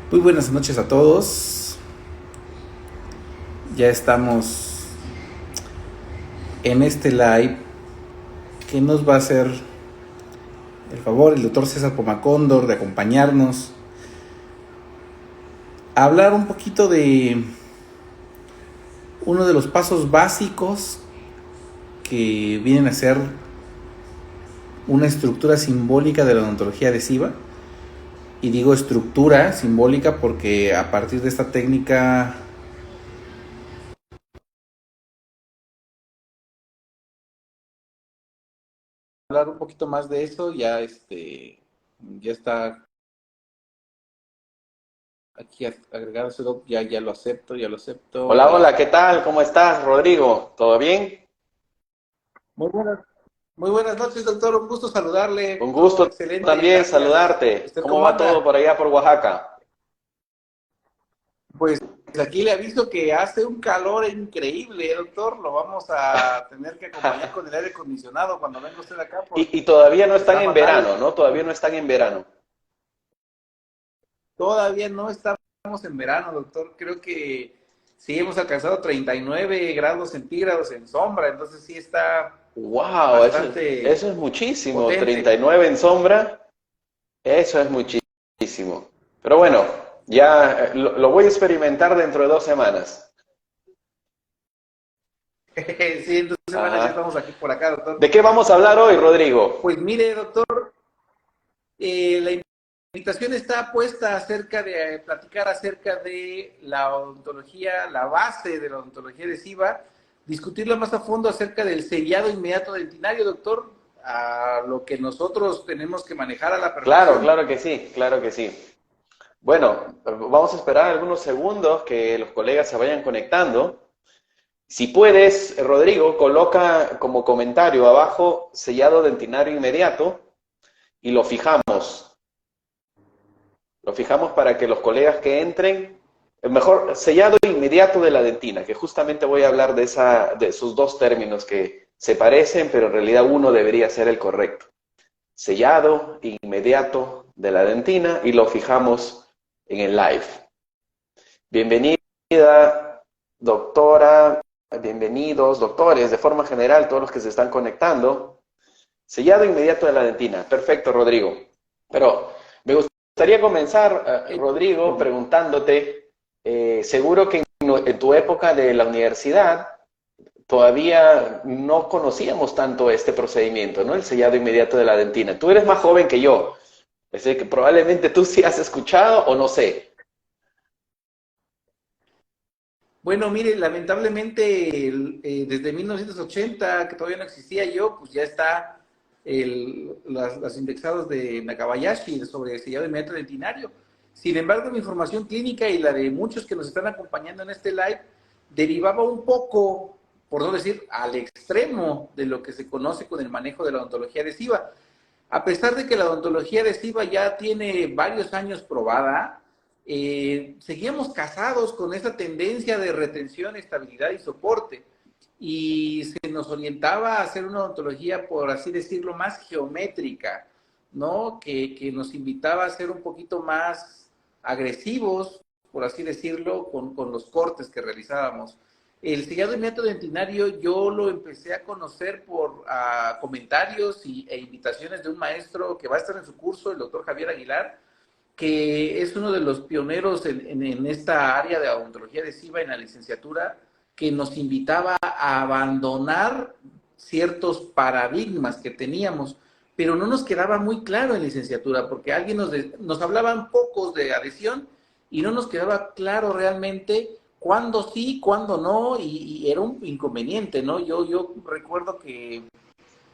Muy buenas noches a todos. Ya estamos en este live que nos va a hacer el favor el doctor César Pomacóndor de acompañarnos a hablar un poquito de uno de los pasos básicos que vienen a ser una estructura simbólica de la odontología adhesiva. Y digo estructura simbólica porque a partir de esta técnica hablar un poquito más de eso, ya está aquí agregado, ya lo acepto, ya lo acepto. Hola, hola, ¿qué tal? ¿Cómo estás, Rodrigo? ¿Todo bien? Muy buenas, muy buenas noches, doctor. Un gusto saludarle. Un Todo gusto excelente, también gracias. saludarte. ¿Usted ¿Cómo cómo va todo anda? por allá por Oaxaca? Pues aquí le aviso que hace un calor increíble, doctor. Lo vamos a tener que acompañar con el aire acondicionado cuando venga usted acá Y porque todavía no están está en fatal. verano, ¿no? Todavía no están en verano. Todavía no estamos en verano, doctor. Creo que sí hemos alcanzado 39 grados centígrados en sombra, entonces sí está ¡Wow! bastante Eso es muchísimo. potente. 39 en sombra, eso es muchísimo. Pero bueno, ya lo voy a experimentar dentro de 2 semanas. Sí, en 2 semanas ya Ajá. estamos aquí por acá, doctor. ¿De qué vamos a hablar hoy, Rodrigo? Pues mire, doctor, la invitación está puesta acerca de platicar acerca de la odontología, la base de la odontología adhesiva, discutirlo más a fondo acerca del sellado inmediato dentinario, doctor, a lo que nosotros tenemos que manejar a la Claro, perfección. claro que sí, claro que sí. Bueno, vamos a esperar algunos segundos que los colegas se vayan conectando. Si puedes, Rodrigo, coloca como comentario abajo sellado dentinario inmediato y lo fijamos. Lo fijamos para que los colegas que entren, mejor sellado inmediato de la dentina, que justamente voy a hablar de esos dos términos que se parecen, pero en realidad uno debería ser el correcto. Sellado inmediato de la dentina y lo fijamos en el live. Bienvenida, doctora, bienvenidos, doctores, de forma general, todos los que se están conectando. Sellado inmediato de la dentina. Perfecto, Rodrigo. Pero me gustaría comenzar, Rodrigo, preguntándote, seguro que en tu época de la universidad todavía no conocíamos tanto este procedimiento, ¿no? El sellado inmediato de la dentina. Tú eres más joven que yo, así que probablemente tú sí has escuchado o no sé. Bueno, mire, lamentablemente desde 1980, que todavía no existía yo, pues ya está los indexados de Nakabayashi sobre sellado inmediato dentinario. Sin embargo, mi información clínica y la de muchos que nos están acompañando en este live derivaba un poco, por no decir al extremo, de lo que se conoce con el manejo de la odontología adhesiva. A pesar de que la odontología adhesiva ya tiene varios años probada, seguíamos casados con esa tendencia de retención, estabilidad y soporte. Y se nos orientaba a hacer una odontología, por así decirlo, más geométrica, ¿no? Que nos invitaba a ser un poquito más agresivos, por así decirlo, con los cortes que realizábamos. El sellado inmediato dentinario yo lo empecé a conocer por comentarios e invitaciones de un maestro que va a estar en su curso, el doctor Javier Aguilar, que es uno de los pioneros en esta área de odontología adhesiva en la licenciatura, que nos invitaba a abandonar ciertos paradigmas que teníamos, pero no nos quedaba muy claro en licenciatura, porque alguien nos hablaban pocos de adhesión y no nos quedaba claro realmente cuándo sí, cuándo no, y era un inconveniente, ¿no? Yo recuerdo que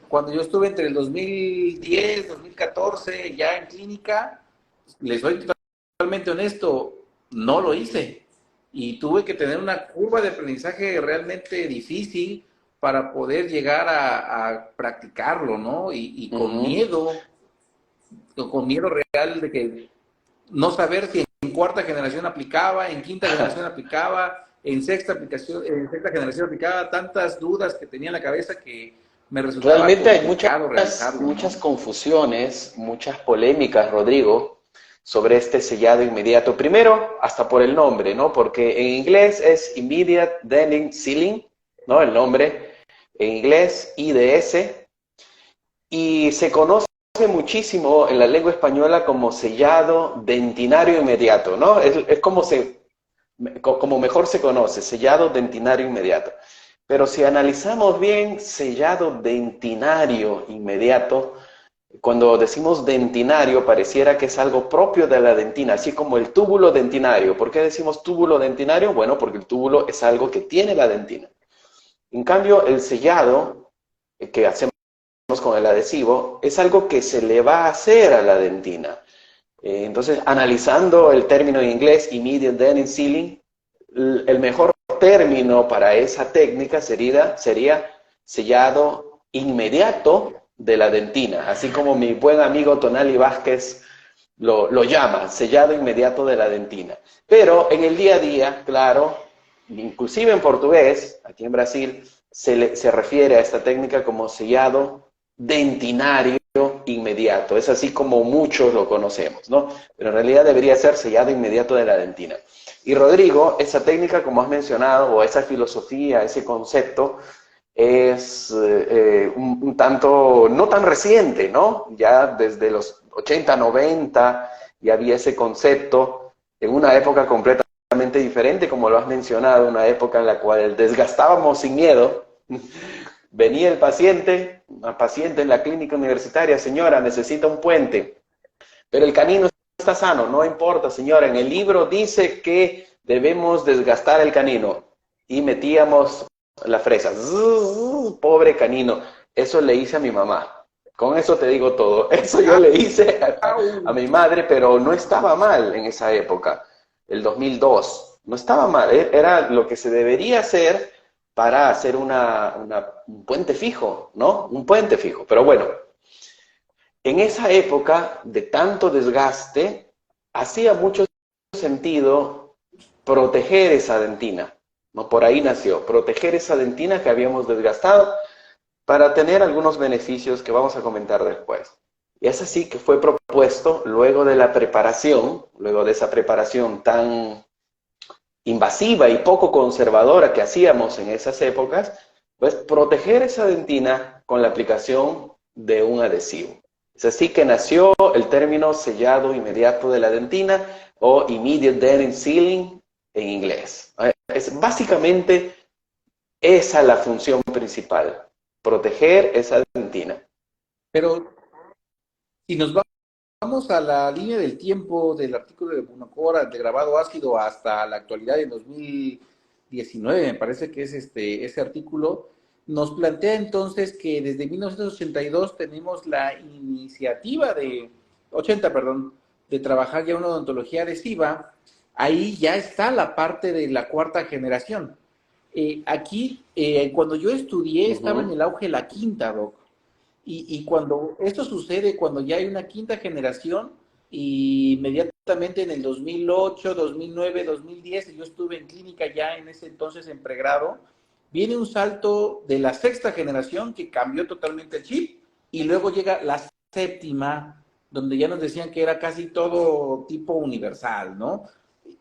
cuando yo estuve entre el 2010, 2014, ya en clínica, les soy totalmente honesto, no lo hice. Y tuve que tener una curva de aprendizaje realmente difícil para poder llegar a practicarlo, ¿no? Y Ujú. con miedo real de que no saber si en cuarta generación aplicaba, en quinta generación aplicaba, en sexta generación aplicaba, tantas dudas que tenía en la cabeza que me resultaba Realmente hay complicado realizarlo, muchas ¿no? confusiones, muchas polémicas, Rodrigo, sobre este sellado inmediato. Primero, hasta por el nombre, ¿no? Porque en inglés es Immediate Denim Sealing, ¿no? El nombre en inglés, IDS, y se conoce muchísimo en la lengua española como sellado dentinario inmediato, ¿no? Es como mejor se conoce, sellado dentinario inmediato. Pero si analizamos bien, sellado dentinario inmediato, cuando decimos dentinario, pareciera que es algo propio de la dentina, así como el túbulo dentinario. ¿Por qué decimos túbulo dentinario? Bueno, porque el túbulo es algo que tiene la dentina. En cambio, el sellado que hacemos con el adhesivo es algo que se le va a hacer a la dentina. Entonces, analizando el término en inglés, immediate denim sealing, el mejor término para esa técnica sería sellado inmediato de la dentina, así como mi buen amigo Tonali Vázquez lo llama, sellado inmediato de la dentina. Pero en el día a día, claro, inclusive en portugués, aquí en Brasil, se refiere a esta técnica como sellado dentinario inmediato. Es así como muchos lo conocemos, ¿no? Pero en realidad debería ser sellado inmediato de la dentina. Y Rodrigo, esa técnica, como has mencionado, o esa filosofía, ese concepto, es un tanto, no tan reciente, ¿no? Ya desde los 80, 90, ya había ese concepto en una época completamente diferente, como lo has mencionado, una época en la cual desgastábamos sin miedo. Venía el paciente, una paciente en la clínica universitaria, señora, necesita un puente, pero el canino está sano, no importa, señora, en el libro dice que debemos desgastar el canino. Y metíamos la fresa, pobre canino. Eso le hice a mi mamá. Con eso te digo todo. Eso yo le hice a mi madre, pero no estaba mal en esa época, el 2002. No estaba mal, era lo que se debería hacer para hacer un puente fijo, ¿no? Un puente fijo. Pero bueno, en esa época de tanto desgaste, hacía mucho sentido proteger esa dentina, ¿no? Por ahí nació, proteger esa dentina que habíamos desgastado para tener algunos beneficios que vamos a comentar después. Y es así que fue propuesto, luego de la preparación, luego de esa preparación tan invasiva y poco conservadora que hacíamos en esas épocas, pues proteger esa dentina con la aplicación de un adhesivo. Es así que nació el término sellado inmediato de la dentina o immediate denim sealing en inglés. Es básicamente esa la función principal, proteger esa dentina. Pero si nos vamos a la línea del tiempo del artículo de Bunocora, de grabado ácido, hasta la actualidad en 2019, me parece que es ese artículo, nos plantea entonces que desde 1982 tenemos la iniciativa 80, perdón, de trabajar ya una odontología adhesiva. Ahí ya está la parte de la cuarta generación. Aquí, cuando yo estudié, estaba en el auge la quinta, Doc. Y cuando esto sucede, cuando ya hay una quinta generación, y inmediatamente en el 2008, 2009, 2010, yo estuve en clínica ya en ese entonces en pregrado, viene un salto de la sexta generación que cambió totalmente el chip, y luego llega la séptima, donde ya nos decían que era casi todo tipo universal, ¿no?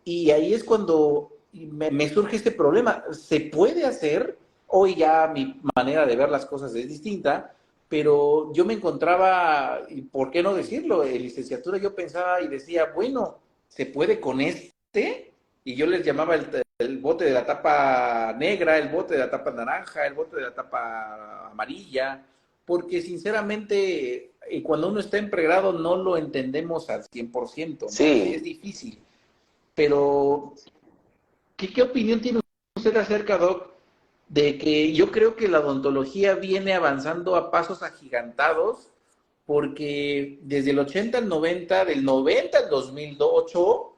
Y ahí es cuando me surge este problema. ¿Se puede hacer? Hoy ya mi manera de ver las cosas es distinta, pero yo me encontraba, y por qué no decirlo, en licenciatura yo pensaba y decía, bueno, se puede con y yo les llamaba el bote de la tapa negra, el bote de la tapa naranja, el bote de la tapa amarilla, porque sinceramente cuando uno está en pregrado no lo entendemos al 100%, ¿no? Es Sí, difícil. Pero, ¿qué opinión tiene usted acerca, Doc, de que yo creo que la odontología viene avanzando a pasos agigantados, porque desde el 80 al 90, del 90 al 2008,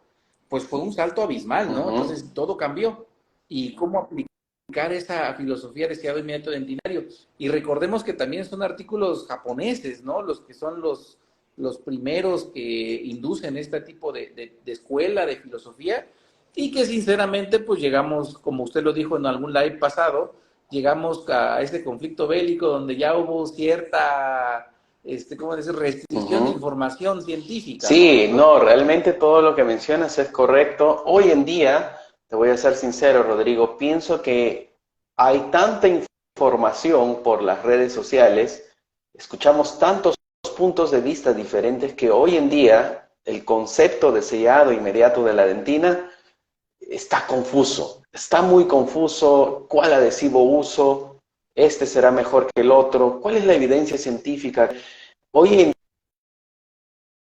pues fue un salto abismal, ¿no? Entonces todo cambió. ¿Y cómo aplicar esa filosofía de sellado inmediato dentinario? Y recordemos que también son artículos japoneses, ¿no? Los que son los primeros que inducen este tipo de escuela, de filosofía, y que sinceramente pues llegamos, como usted lo dijo en algún live pasado, llegamos a este conflicto bélico donde ya hubo cierta ¿cómo decir? Restricción de Ujú. información científica, ¿no? Sí, no, realmente todo lo que mencionas es correcto. Hoy en día, te voy a ser sincero, Rodrigo, pienso que hay tanta información por las redes sociales, escuchamos tantos puntos de vista diferentes que hoy en día el concepto de sellado inmediato de la dentina está confuso, está muy confuso. ¿Cuál adhesivo uso? ¿Este será mejor que el otro? ¿Cuál es la evidencia científica? Hoy en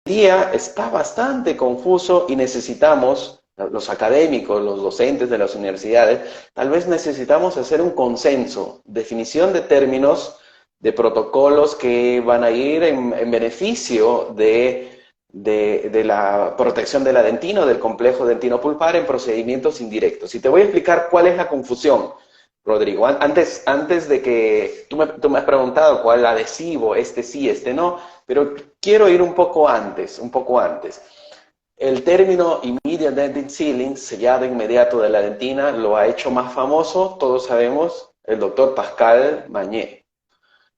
día está bastante confuso y necesitamos, los académicos, los docentes de las universidades, tal vez necesitamos hacer un consenso, definición de términos, de protocolos que van a ir en beneficio de la protección de la dentina o del complejo dentino-pulpar en procedimientos indirectos. Y te voy a explicar cuál es la confusión, Rodrigo. Antes de que tú me has preguntado cuál adhesivo, este sí, este no, pero quiero ir un poco antes, un poco antes. El término immediate dentin sealing, sellado inmediato de la dentina, lo ha hecho más famoso, todos sabemos, el doctor Pascal Magne.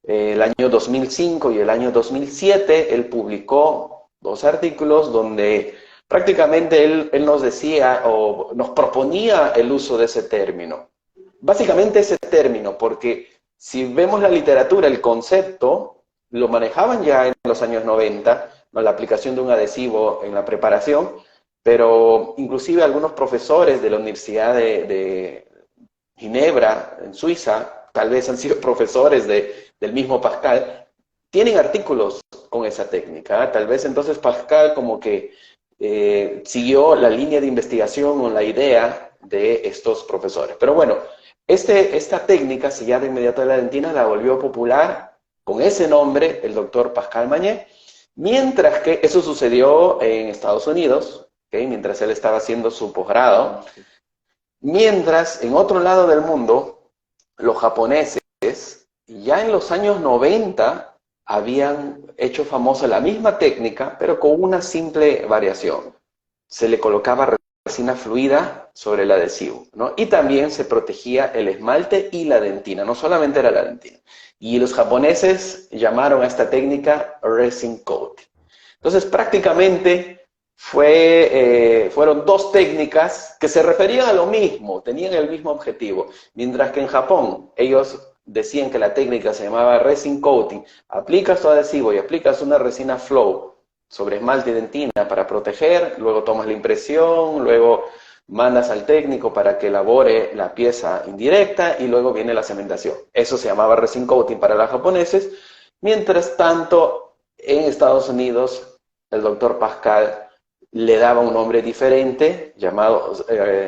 El año 2005 y el año 2007, él publicó dos artículos donde prácticamente él nos decía o nos proponía el uso de ese término. Básicamente ese término, porque si vemos la literatura, el concepto lo manejaban ya en los años 90, ¿no? La aplicación de un adhesivo en la preparación, pero inclusive algunos profesores de la Universidad de Ginebra, en Suiza, tal vez han sido profesores del mismo Pascal, tienen artículos con esa técnica. Tal vez entonces Pascal como que siguió la línea de investigación o la idea de estos profesores. Pero bueno, esta técnica sellada inmediata de la dentina la volvió popular con ese nombre el doctor Pascal Magne, mientras que eso sucedió en Estados Unidos, ¿okay? Mientras él estaba haciendo su posgrado. Mientras, en otro lado del mundo, los japoneses, ya en los años 90, habían hecho famosa la misma técnica, pero con una simple variación. Se le colocaba resina fluida sobre el adhesivo, ¿no? Y también se protegía el esmalte y la dentina, no solamente era la dentina. Y los japoneses llamaron a esta técnica resin coating. Entonces, prácticamente fueron dos técnicas que se referían a lo mismo, tenían el mismo objetivo. Mientras que en Japón ellos decían que la técnica se llamaba resin coating, aplicas tu adhesivo y aplicas una resina flow sobre esmalte y dentina para proteger, luego tomas la impresión, luego mandas al técnico para que elabore la pieza indirecta y luego viene la cementación. Eso se llamaba resin coating para los japoneses. Mientras tanto, en Estados Unidos, el doctor Pascal le daba un nombre diferente, llamado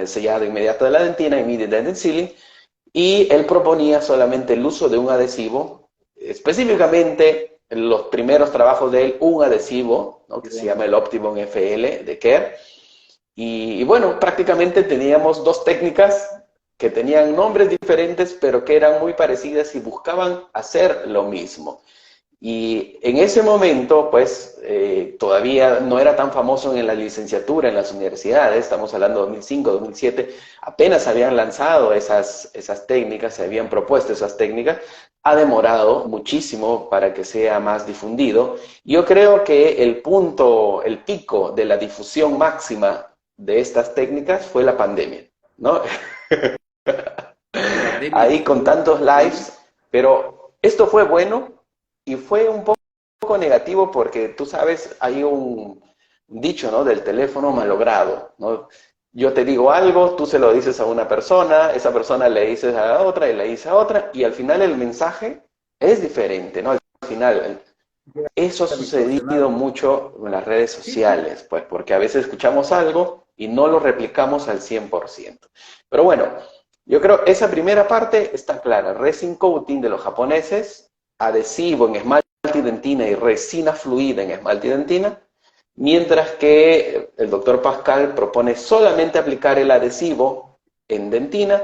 sellado inmediato de la dentina, immediate dentin sealing, y él proponía solamente el uso de un adhesivo, específicamente en los primeros trabajos de él, un adhesivo, ¿no? Que se llama el Optimum FL de Kerr, y bueno, prácticamente teníamos dos técnicas que tenían nombres diferentes, pero que eran muy parecidas y buscaban hacer lo mismo. Y en ese momento, pues, todavía no era tan famoso en la licenciatura, en las universidades, estamos hablando de 2005, 2007, apenas habían lanzado esas técnicas, se habían propuesto esas técnicas, ha demorado muchísimo para que sea más difundido. Yo creo que el punto, el pico de la difusión máxima de estas técnicas fue la pandemia, ¿no? La pandemia, Ahí con sí. tantos lives, pero esto fue bueno y fue un poco negativo porque tú sabes, hay un dicho, ¿no? Del teléfono malogrado, ¿no? Yo te digo algo, tú se lo dices a una persona, esa persona le dices a la otra y le dice a otra, y al final el mensaje es diferente, ¿no? Al final, eso ha Está sucedido distorsionado. mucho en las redes Sí, sí. sociales, pues porque a veces escuchamos algo y no lo replicamos al 100%. Pero bueno, yo creo esa primera parte está clara. Resin coating de los japoneses, adhesivo en esmalte y dentina y resina fluida en esmalte y dentina, mientras que el doctor Pascal propone solamente aplicar el adhesivo en dentina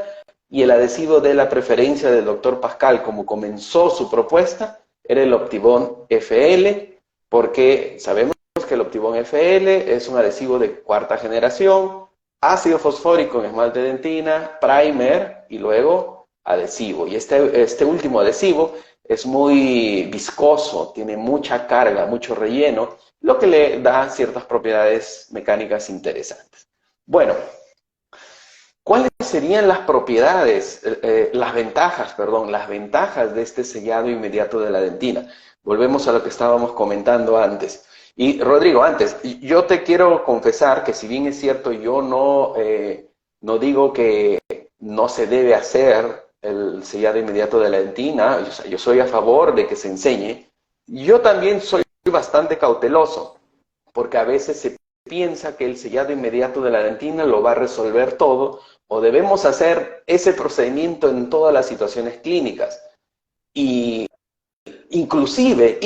y el adhesivo de la preferencia del doctor Pascal, como comenzó su propuesta, era el Optibond FL, porque sabemos que el Optibond FL es un adhesivo de cuarta generación, ácido fosfórico en esmalte dentina, primer y luego adhesivo. Y este último adhesivo es muy viscoso, tiene mucha carga, mucho relleno, lo que le da ciertas propiedades mecánicas interesantes. Bueno, ¿cuáles serían las propiedades, las ventajas de este sellado inmediato de la dentina? Volvemos a lo que estábamos comentando antes. Y Rodrigo, antes, yo te quiero confesar que si bien es cierto, yo no digo que no se debe hacer el sellado inmediato de la dentina, yo soy a favor de que se enseñe, yo también soy bastante cauteloso, porque a veces se piensa que el sellado inmediato de la dentina lo va a resolver todo, o debemos hacer ese procedimiento en todas las situaciones clínicas. Y inclusive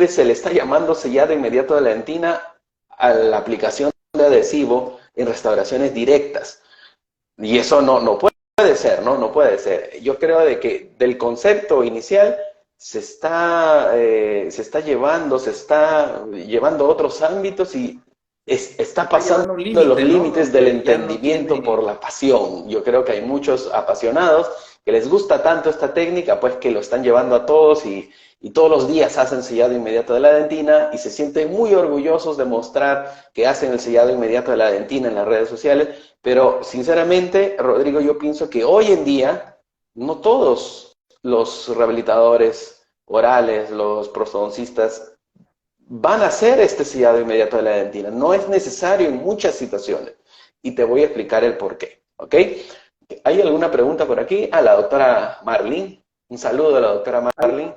se le está llamando sellado inmediato de la dentina a la aplicación de adhesivo en restauraciones directas. Y eso no puede ser, ¿no? No puede ser. Yo creo de que del concepto inicial se está llevando a otros ámbitos y está pasando un los límite, ¿no? límites del Donde ya no entendimiento tiene... por la pasión. Yo creo que hay muchos apasionados que les gusta tanto esta técnica, pues que lo están llevando a todos y todos los días hacen sellado inmediato de la dentina y se sienten muy orgullosos de mostrar que hacen el sellado inmediato de la dentina en las redes sociales, pero sinceramente, Rodrigo, yo pienso que hoy en día no todos los rehabilitadores orales, los prostodoncistas, van a hacer este sellado inmediato de la dentina. No es necesario en muchas situaciones. Y te voy a explicar el por qué. ¿Ok? ¿Hay alguna pregunta por aquí? A la doctora Marlene. Un saludo a la doctora Marlene.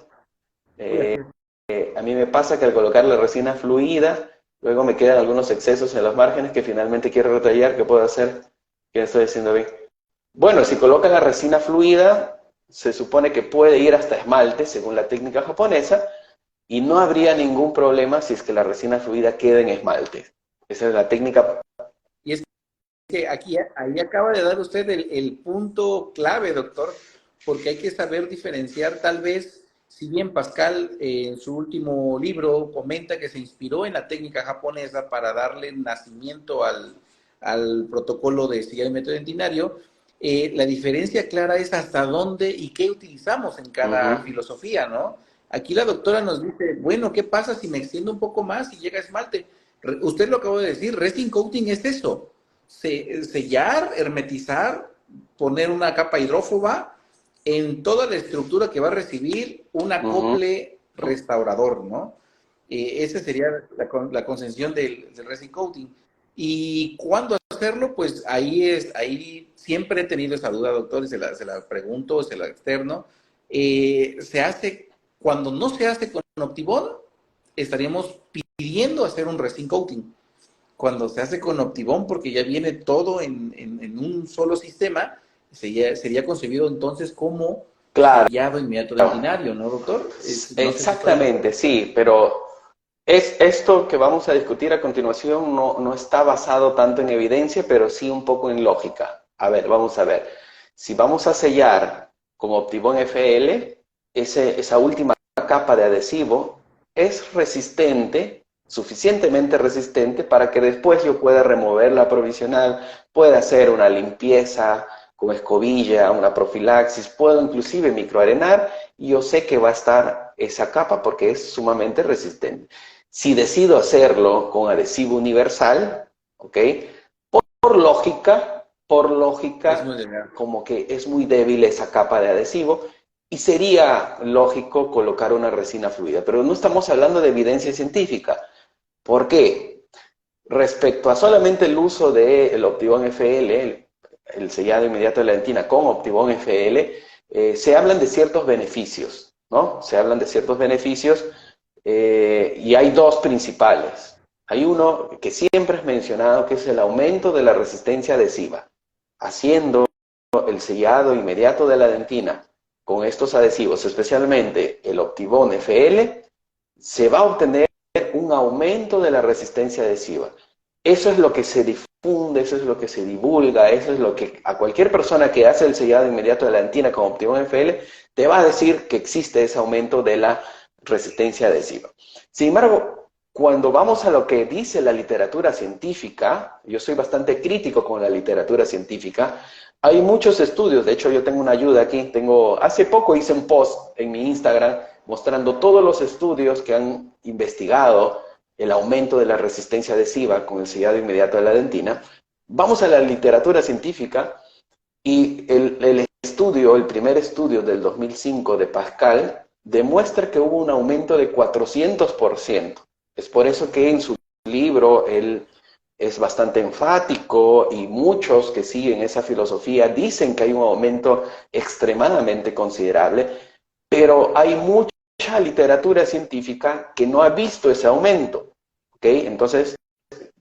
A mí me pasa que al colocar la resina fluida, luego me quedan algunos excesos en los márgenes que finalmente quiero retallar. ¿Qué puedo hacer? ¿Qué estoy haciendo bien? Bueno, si coloca la resina fluida, se supone que puede ir hasta esmalte, según la técnica japonesa, y no habría ningún problema si es que la resina fluida queda en esmalte. Esa es la técnica. Y es que ahí acaba de dar usted el punto clave, doctor, porque hay que saber diferenciar tal vez, si bien Pascal en su último libro comenta que se inspiró en la técnica japonesa para darle nacimiento al protocolo de sellado metodentinario, la diferencia clara es hasta dónde y qué utilizamos en cada filosofía, ¿no? Aquí la doctora nos dice, bueno, ¿qué pasa si me extiendo un poco más y llega esmalte? Usted lo acabó de decir, resting coating es eso, sellar, hermetizar, poner una capa hidrófoba en toda la estructura que va a recibir un acople restaurador, ¿no? Esa sería la concepción del resin coating. ¿Y cuándo hacerlo? Pues ahí siempre he tenido esa duda, doctor, y se la pregunto, se la externo. Se hace, cuando no se hace con Optibond, estaríamos pidiendo hacer un resin coating. Cuando se hace con Optibond, porque ya viene todo en un solo sistema, sería concebido entonces como Claro. sellado inmediato dentinario, ¿no, doctor? Exactamente, sí, pero esto que vamos a discutir a continuación no está basado tanto en evidencia, pero sí un poco en lógica. A ver, vamos a ver. Si vamos a sellar con Optibond FL, esa última capa de adhesivo es resistente, suficientemente resistente para que después yo pueda remover la provisional, pueda hacer una limpieza con escobilla, una profilaxis, puedo inclusive microarenar y yo sé que va a estar esa capa porque es sumamente resistente. Si decido hacerlo con adhesivo universal, ¿ok? Por lógica, como que es muy débil esa capa de adhesivo y sería lógico colocar una resina fluida. Pero no estamos hablando de evidencia científica. ¿Por qué? Respecto a solamente el uso del Optibond FL, el sellado inmediato de la dentina con Optibond FL, se hablan de ciertos beneficios, ¿no? Se hablan de ciertos beneficios y hay dos principales. Hay uno que siempre es mencionado, que es el aumento de la resistencia adhesiva. Haciendo el sellado inmediato de la dentina con estos adhesivos, especialmente el Optibond FL, se va a obtener un aumento de la resistencia adhesiva. Eso es lo que se difunde, eso es lo que se divulga, eso es lo que a cualquier persona que hace el sellado inmediato de la dentina con Optibond FL te va a decir que existe ese aumento de la resistencia adhesiva. Sin embargo, cuando vamos a lo que dice la literatura científica, yo soy bastante crítico con la literatura científica, hay muchos estudios, de hecho yo tengo una ayuda aquí, hace poco hice un post en mi Instagram mostrando todos los estudios que han investigado el aumento de la resistencia adhesiva con el sellado inmediato de la dentina. Vamos a la literatura científica y el primer estudio del 2005 de Pascal, demuestra que hubo un aumento de 400%. Es por eso que en su libro él es bastante enfático y muchos que siguen esa filosofía dicen que hay un aumento extremadamente considerable, pero hay mucha literatura científica que no ha visto ese aumento. ¿Okay? Entonces,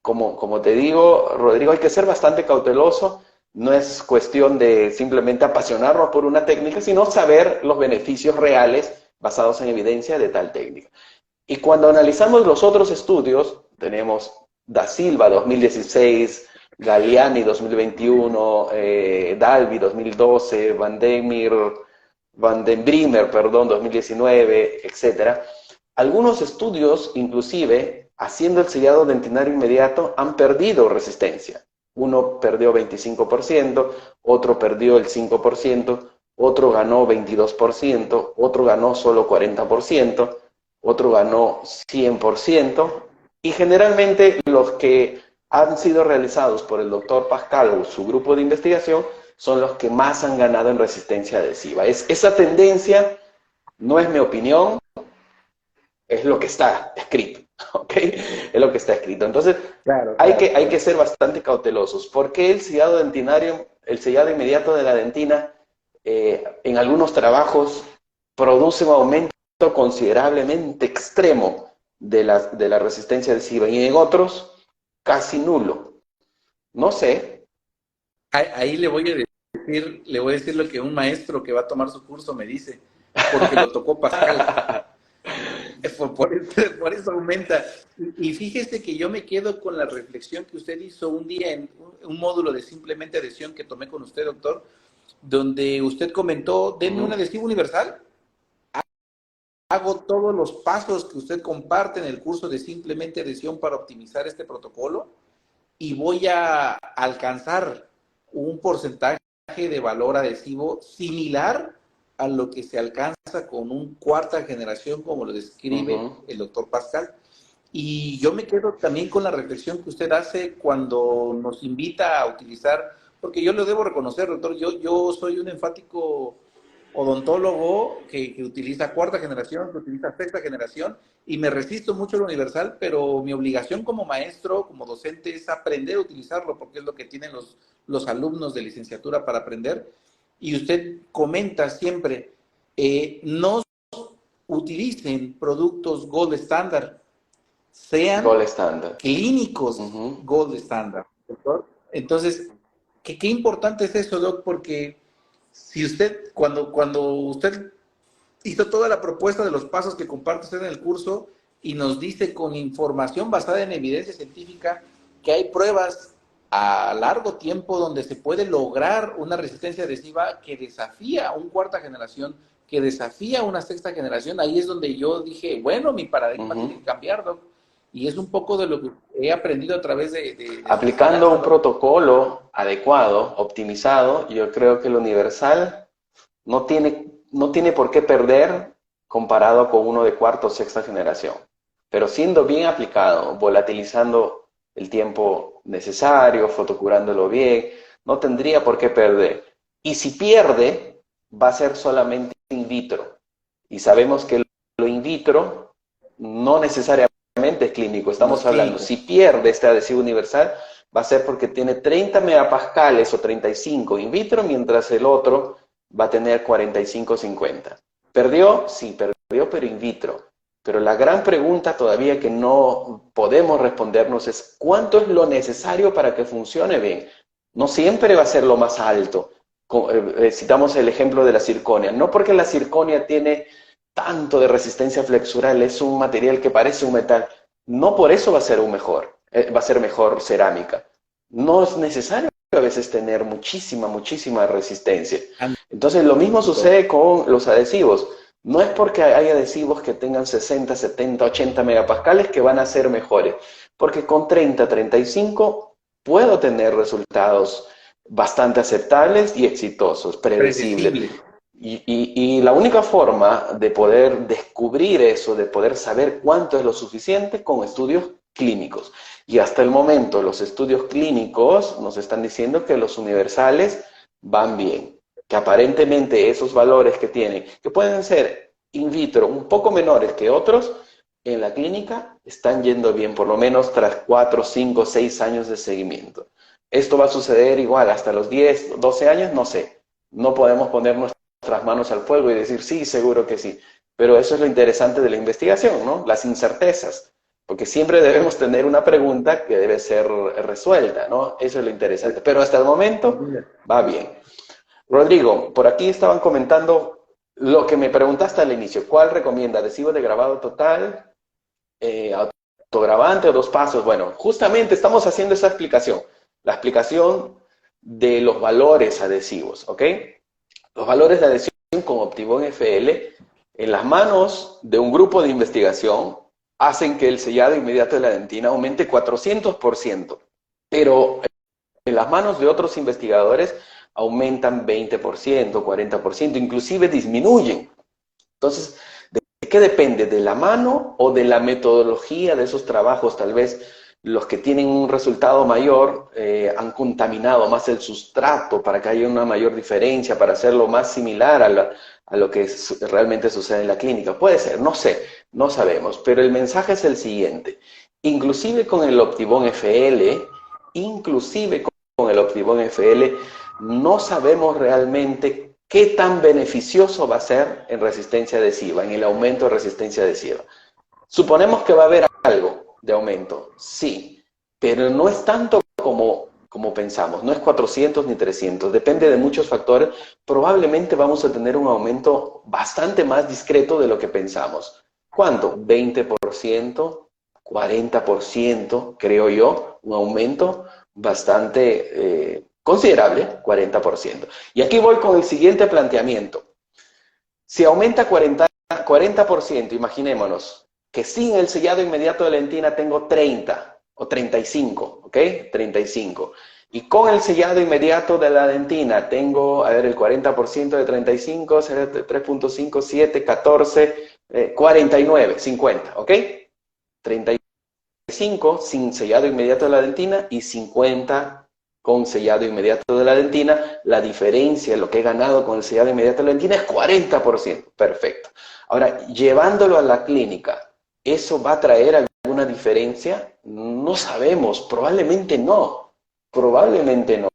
como te digo, Rodrigo, hay que ser bastante cauteloso. No es cuestión de simplemente apasionarnos por una técnica, sino saber los beneficios reales basados en evidencia de tal técnica. Y cuando analizamos los otros estudios, tenemos Da Silva 2016, Galliani 2021, Dalby 2012, Van den Brimmer, 2019, etc. Algunos estudios, inclusive, haciendo el sellado dentinario inmediato, han perdido resistencia. Uno perdió 25%, otro perdió el 5%, otro ganó 22%, otro ganó solo 40%, otro ganó 100%, y generalmente los que han sido realizados por el doctor Pascal o su grupo de investigación son los que más han ganado en resistencia adhesiva. Esa tendencia no es mi opinión, es lo que está escrito, ¿ok? Es lo que está escrito. Entonces, Claro, hay claro, que claro. ser bastante cautelosos. ¿Por qué el sellado dentinario, el sellado inmediato de la dentina, en algunos trabajos produce un aumento considerablemente extremo de la resistencia adhesiva y en otros casi nulo? No sé. Ahí le voy a decir lo que un maestro que va a tomar su curso me dice, porque lo tocó Pascal. Por eso aumenta. Y fíjese que yo me quedo con la reflexión que usted hizo un día en un módulo de simplemente adhesión que tomé con usted, doctor, donde usted comentó, denme un adhesivo universal, hago todos los pasos que usted comparte en el curso de simplemente adhesión para optimizar este protocolo y voy a alcanzar un porcentaje de valor adhesivo similar a lo que se alcanza con un cuarta generación, como lo describe el doctor Pascal. Y yo me quedo también con la reflexión que usted hace cuando nos invita a utilizar, porque yo lo debo reconocer, doctor, yo soy un enfático odontólogo que utiliza cuarta generación, que utiliza sexta generación, y me resisto mucho al universal, pero mi obligación como maestro, como docente, es aprender a utilizarlo, porque es lo que tienen los alumnos de licenciatura para aprender. Y usted comenta siempre, no utilicen productos gold standard, sean Gold estándar. clínicos gold standard, ¿doctor? Entonces, qué importante es eso, Doc, porque si usted, cuando usted hizo toda la propuesta de los pasos que comparte usted en el curso y nos dice con información basada en evidencia científica que hay pruebas a largo tiempo donde se puede lograr una resistencia adhesiva que desafía a una cuarta generación, que desafía a una sexta generación, ahí es donde yo dije, bueno, mi paradigma tiene que cambiar, Doc. Y es un poco de lo que he aprendido a través de su Aplicando enseñanza, un Doc. protocolo adecuado, optimizado, yo creo que el universal no tiene por qué perder comparado con uno de cuarta o sexta generación. Pero siendo bien aplicado, volatilizando el tiempo necesario, fotocurándolo bien, no tendría por qué perder. Y si pierde, va a ser solamente in vitro. Y sabemos que lo in vitro no necesariamente es clínico. No es Estamos hablando, clínico. si pierde este adhesivo universal, va a ser porque tiene 30 megapascales o 35 in vitro, mientras el otro va a tener 45 o 50. ¿Perdió? Sí, perdió, pero in vitro. Pero la gran pregunta todavía que no podemos respondernos es ¿cuánto es lo necesario para que funcione bien? No siempre va a ser lo más alto. Citamos el ejemplo de la circonia. No porque la circonia tiene tanto de resistencia flexural, es un material que parece un metal. No por eso va a ser va a ser mejor cerámica. No es necesario a veces tener muchísima resistencia. Entonces lo mismo sucede con los adhesivos. No es porque hay adhesivos que tengan 60, 70, 80 megapascales que van a ser mejores, porque con 30, 35 puedo tener resultados bastante aceptables y exitosos, predecibles. Predecible. Y la única forma de poder descubrir eso, de poder saber cuánto es lo suficiente, con estudios clínicos. Y hasta el momento los estudios clínicos nos están diciendo que los universales van bien, que aparentemente esos valores que tienen, que pueden ser in vitro un poco menores que otros, en la clínica están yendo bien, por lo menos tras 4, 5, 6 años de seguimiento. Esto va a suceder igual hasta los 10, 12 años, no sé. No podemos poner nuestras manos al fuego y decir sí, seguro que sí. Pero eso es lo interesante de la investigación, ¿no? Las incertezas. Porque siempre debemos tener una pregunta que debe ser resuelta, ¿no? Eso es lo interesante. Pero hasta el momento va bien. Rodrigo, por aquí estaban comentando lo que me preguntaste al inicio. ¿Cuál recomienda? ¿Adhesivo de grabado total? ¿Autograbante o 2 pasos? Bueno, justamente estamos haciendo esa explicación. La explicación de los valores adhesivos, ¿ok? Los valores de adhesión con Optibond FL en las manos de un grupo de investigación hacen que el sellado inmediato de la dentina aumente 400%, pero en las manos de otros investigadores aumentan 20%, 40%, inclusive disminuyen. Entonces, ¿de qué depende? ¿De la mano o de la metodología de esos trabajos? Tal vez los que tienen un resultado mayor han contaminado más el sustrato para que haya una mayor diferencia, para hacerlo más similar a lo que realmente sucede en la clínica. Puede ser, no sé, no sabemos, pero el mensaje es el siguiente. Inclusive con el Optibond FL, inclusive con el Optibond FL, no sabemos realmente qué tan beneficioso va a ser en resistencia adhesiva, en el aumento de resistencia adhesiva. Suponemos que va a haber algo de aumento, sí, pero no es tanto como pensamos, no es 400 ni 300, depende de muchos factores. Probablemente vamos a tener un aumento bastante más discreto de lo que pensamos. ¿Cuánto? 20%, 40%, creo yo, un aumento bastante considerable, 40%. Y aquí voy con el siguiente planteamiento. Si aumenta 40%, imaginémonos que sin el sellado inmediato de la dentina tengo 30 o 35, ¿ok? 35. Y con el sellado inmediato de la dentina tengo, a ver, el 40% de 35, 3.5, 7, 14, 49, 50, ¿ok? 35 sin sellado inmediato de la dentina y 50 con sellado inmediato de la dentina. La diferencia, lo que he ganado con el sellado inmediato de la dentina es 40%. Perfecto. Ahora, llevándolo a la clínica, ¿eso va a traer alguna diferencia? No sabemos, probablemente no. Probablemente no.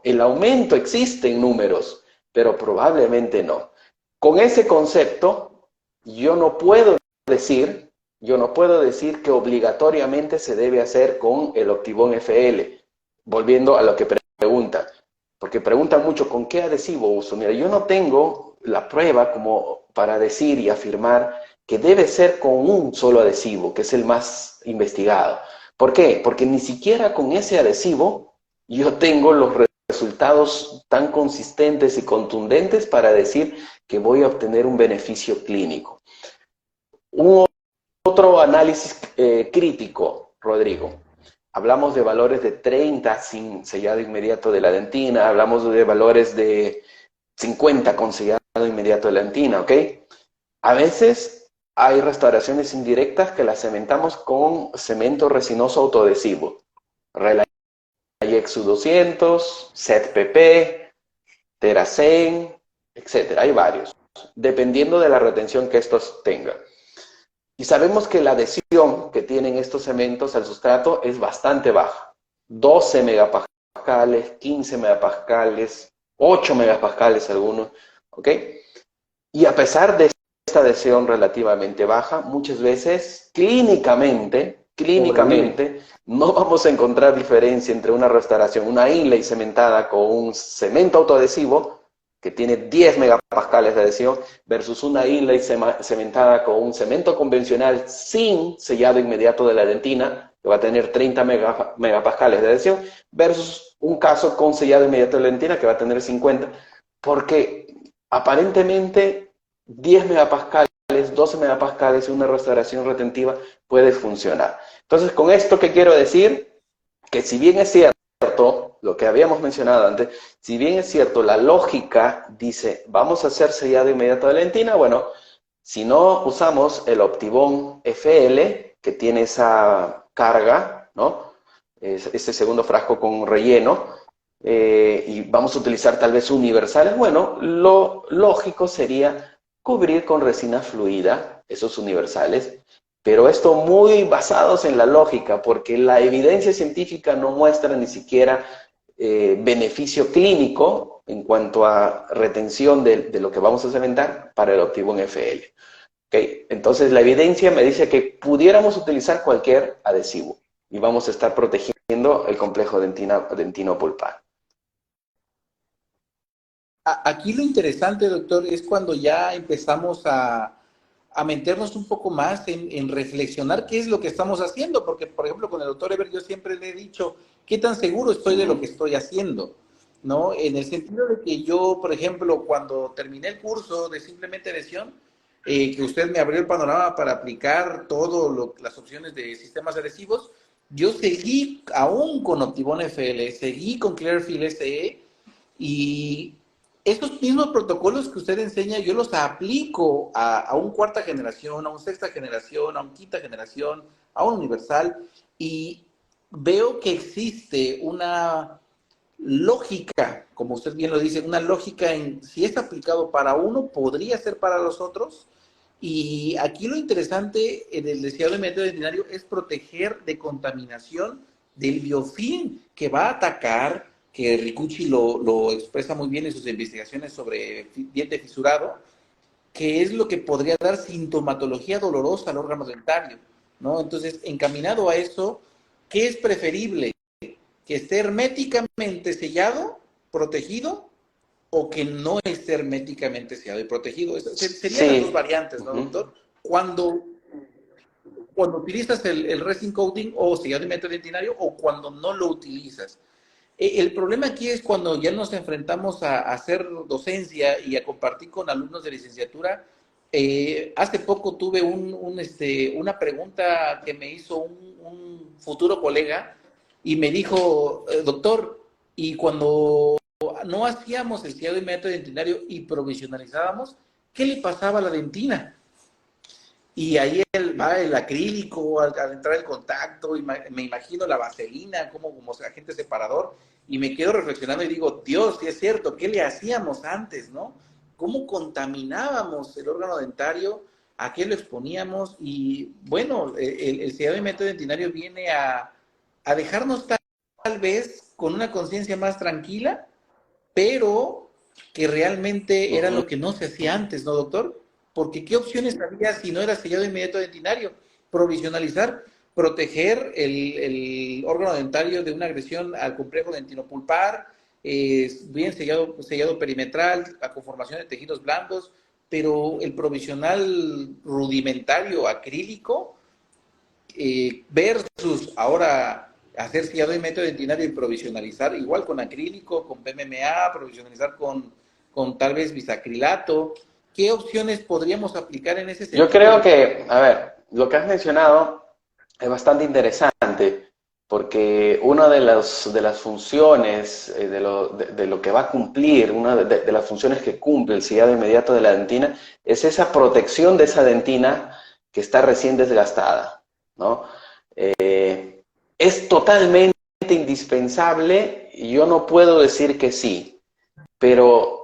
El aumento existe en números, pero probablemente no. Con ese concepto, yo no puedo decir que obligatoriamente se debe hacer con el Optibond FL. Volviendo a lo que pregunta, porque preguntan mucho, ¿con qué adhesivo uso? Mira, yo no tengo la prueba como para decir y afirmar que debe ser con un solo adhesivo, que es el más investigado. ¿Por qué? Porque ni siquiera con ese adhesivo yo tengo los resultados tan consistentes y contundentes para decir que voy a obtener un beneficio clínico. Un otro análisis crítico, Rodrigo. Hablamos de valores de 30 sin sellado inmediato de la dentina, hablamos de valores de 50 con sellado inmediato de la dentina, ¿ok? A veces hay restauraciones indirectas que las cementamos con cemento resinoso autoadhesivo. Relayex U200, ZPP, Teracen, etc. Hay varios, dependiendo de la retención que estos tengan. Y sabemos que la adhesión que tienen estos cementos al sustrato es bastante baja. 12 megapascales, 15 megapascales, 8 megapascales algunos, ¿ok? Y a pesar de esta adhesión relativamente baja, muchas veces clínicamente, no vamos a encontrar diferencia entre una restauración, una inlay cementada con un cemento autoadhesivo, que tiene 10 megapascales de adhesión, versus una inlay cementada con un cemento convencional sin sellado inmediato de la dentina, que va a tener 30 megapascales de adhesión, versus un caso con sellado inmediato de la dentina, que va a tener 50, porque aparentemente 10 megapascales, 12 megapascales, una restauración retentiva puede funcionar. Entonces, con esto, ¿qué quiero decir? Que si bien es cierto, lo que habíamos mencionado antes, si bien es cierto, la lógica dice, vamos a hacer sellado inmediato de lentina, bueno, si no usamos el Optibone FL, que tiene esa carga, ¿no? Este segundo frasco con relleno, y vamos a utilizar tal vez universales, bueno, lo lógico sería cubrir con resina fluida esos universales, pero esto muy basados en la lógica, porque la evidencia científica no muestra ni siquiera beneficio clínico en cuanto a retención de lo que vamos a cementar para el Optibone FL. ¿Okay? Entonces la evidencia me dice que pudiéramos utilizar cualquier adhesivo y vamos a estar protegiendo el complejo dentino-pulpar. Aquí lo interesante, doctor, es cuando ya empezamos a meternos un poco más en reflexionar qué es lo que estamos haciendo, porque, por ejemplo, con el doctor Eber yo siempre le he dicho, ¿qué tan seguro estoy de lo que estoy haciendo? ¿No? En el sentido de que yo, por ejemplo, cuando terminé el curso de simplemente adhesión, que usted me abrió el panorama para aplicar todas las opciones de sistemas adhesivos, yo seguí aún con Optibone FL, seguí con Clearfield SE, y esos mismos protocolos que usted enseña, yo los aplico a un cuarta generación, a un sexta generación, a un quinta generación, a un universal, y veo que existe una lógica, como usted bien lo dice, una lógica en si es aplicado para uno, podría ser para los otros. Y aquí lo interesante en el deseado de método veterinario es proteger de contaminación del biofilm que va a atacar, que Ricucci lo expresa muy bien en sus investigaciones sobre diente fisurado, que es lo que podría dar sintomatología dolorosa al órgano dentario, ¿no? Entonces, encaminado a eso, ¿qué es preferible? ¿Que esté herméticamente sellado, protegido, o que no esté herméticamente sellado y protegido? Serían las dos Sí. variantes, ¿no, doctor? Cuando utilizas el resin coating o sellado de método dentinario o cuando no lo utilizas. El problema aquí es cuando ya nos enfrentamos a hacer docencia y a compartir con alumnos de licenciatura. Hace poco tuve una pregunta que me hizo un futuro colega y me dijo, doctor, y cuando no hacíamos el sellado de método dentinario y provisionalizábamos, ¿qué le pasaba a la dentina? Y ahí va el acrílico al entrar en contacto, y me imagino la vaselina como agente separador, y me quedo reflexionando y digo, Dios, sí es cierto, ¿qué le hacíamos antes, no? ¿Cómo contaminábamos el órgano dentario? ¿A qué lo exponíamos? Y bueno, el sellado de método dentinario viene a dejarnos tal vez con una conciencia más tranquila, pero que realmente era lo que no se hacía antes, ¿no, doctor? Porque ¿qué opciones había si no era sellado inmediato dentinario? Provisionalizar, proteger el órgano dentario de una agresión al complejo dentinopulpar, bien sellado perimetral, a conformación de tejidos blandos, pero el provisional rudimentario acrílico versus ahora hacer sellado de método dentinario y provisionalizar igual con acrílico, con PMMA, provisionalizar con tal vez bisacrilato. ¿Qué opciones podríamos aplicar en ese Yo sentido, creo doctor? que, a ver, lo que has mencionado es bastante interesante, porque una de las funciones, de lo que va a cumplir, una de las funciones que cumple el sellado inmediato de la dentina, es esa protección de esa dentina que está recién desgastada, ¿no? Es totalmente indispensable, y yo no puedo decir que sí, pero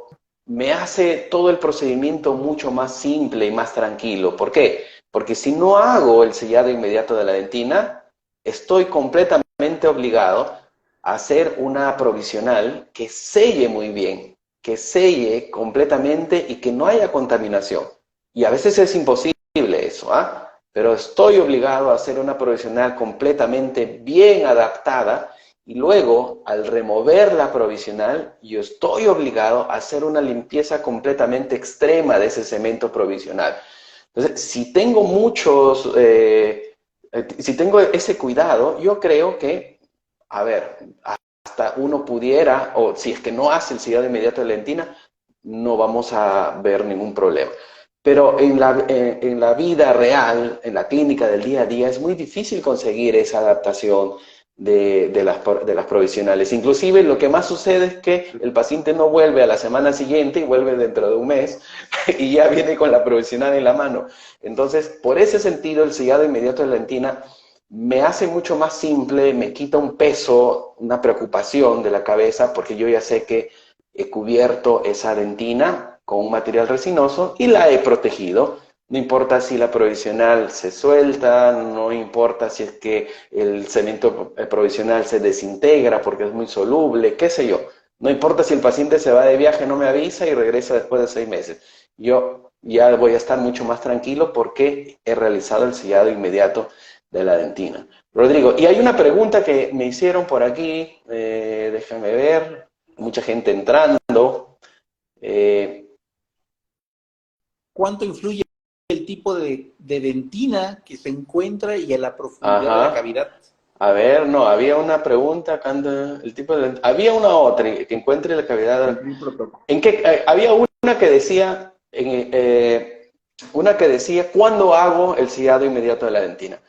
me hace todo el procedimiento mucho más simple y más tranquilo. ¿Por qué? Porque si no hago el sellado inmediato de la dentina, estoy completamente obligado a hacer una provisional que selle muy bien, que selle completamente y que no haya contaminación. Y a veces es imposible eso, ¿ah? Pero estoy obligado a hacer una provisional completamente bien adaptada, y luego, al remover la provisional, yo estoy obligado a hacer una limpieza completamente extrema de ese cemento provisional. Entonces, si tengo ese cuidado, yo creo que, a ver, hasta uno pudiera, o si es que no hace el sellado inmediato de la dentina, no vamos a ver ningún problema. Pero en la vida real, en la clínica del día a día, es muy difícil conseguir esa adaptación de las provisionales. Inclusive lo que más sucede es que el paciente no vuelve a la semana siguiente y vuelve dentro de un mes y ya viene con la provisional en la mano. Entonces, por ese sentido, el sellado inmediato de la dentina me hace mucho más simple, me quita un peso, una preocupación de la cabeza, porque yo ya sé que he cubierto esa dentina con un material resinoso y la he protegido. No importa si la provisional se suelta, no importa si es que el cemento provisional se desintegra porque es muy soluble, qué sé yo. No importa si el paciente se va de viaje, no me avisa y regresa después de 6 meses. Yo ya voy a estar mucho más tranquilo porque he realizado el sellado inmediato de la dentina. Rodrigo, y hay una pregunta que me hicieron por aquí, déjame ver, mucha gente entrando. ¿Cuánto influye el tipo de dentina que se encuentra y a la profundidad de la Ajá. cavidad? A ver, no, había una pregunta, el tipo de, había una otra que encuentre la cavidad. El protocolo. ¿En qué? Había una que decía, ¿cuándo hago el sellado inmediato de la dentina?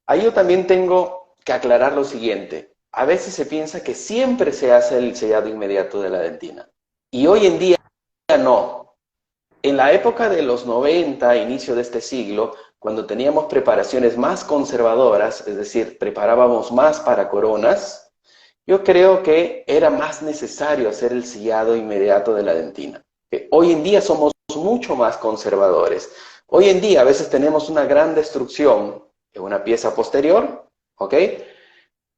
Ahí yo también tengo que aclarar lo siguiente. A veces se piensa que siempre se hace el sellado inmediato de la dentina. Y hoy en día no. En la época de los 90, inicio de este siglo, cuando teníamos preparaciones más conservadoras, es decir, preparábamos más para coronas, yo creo que era más necesario hacer el sellado inmediato de la dentina. Hoy en día somos mucho más conservadores. Hoy en día a veces tenemos una gran destrucción en una pieza posterior, ¿ok?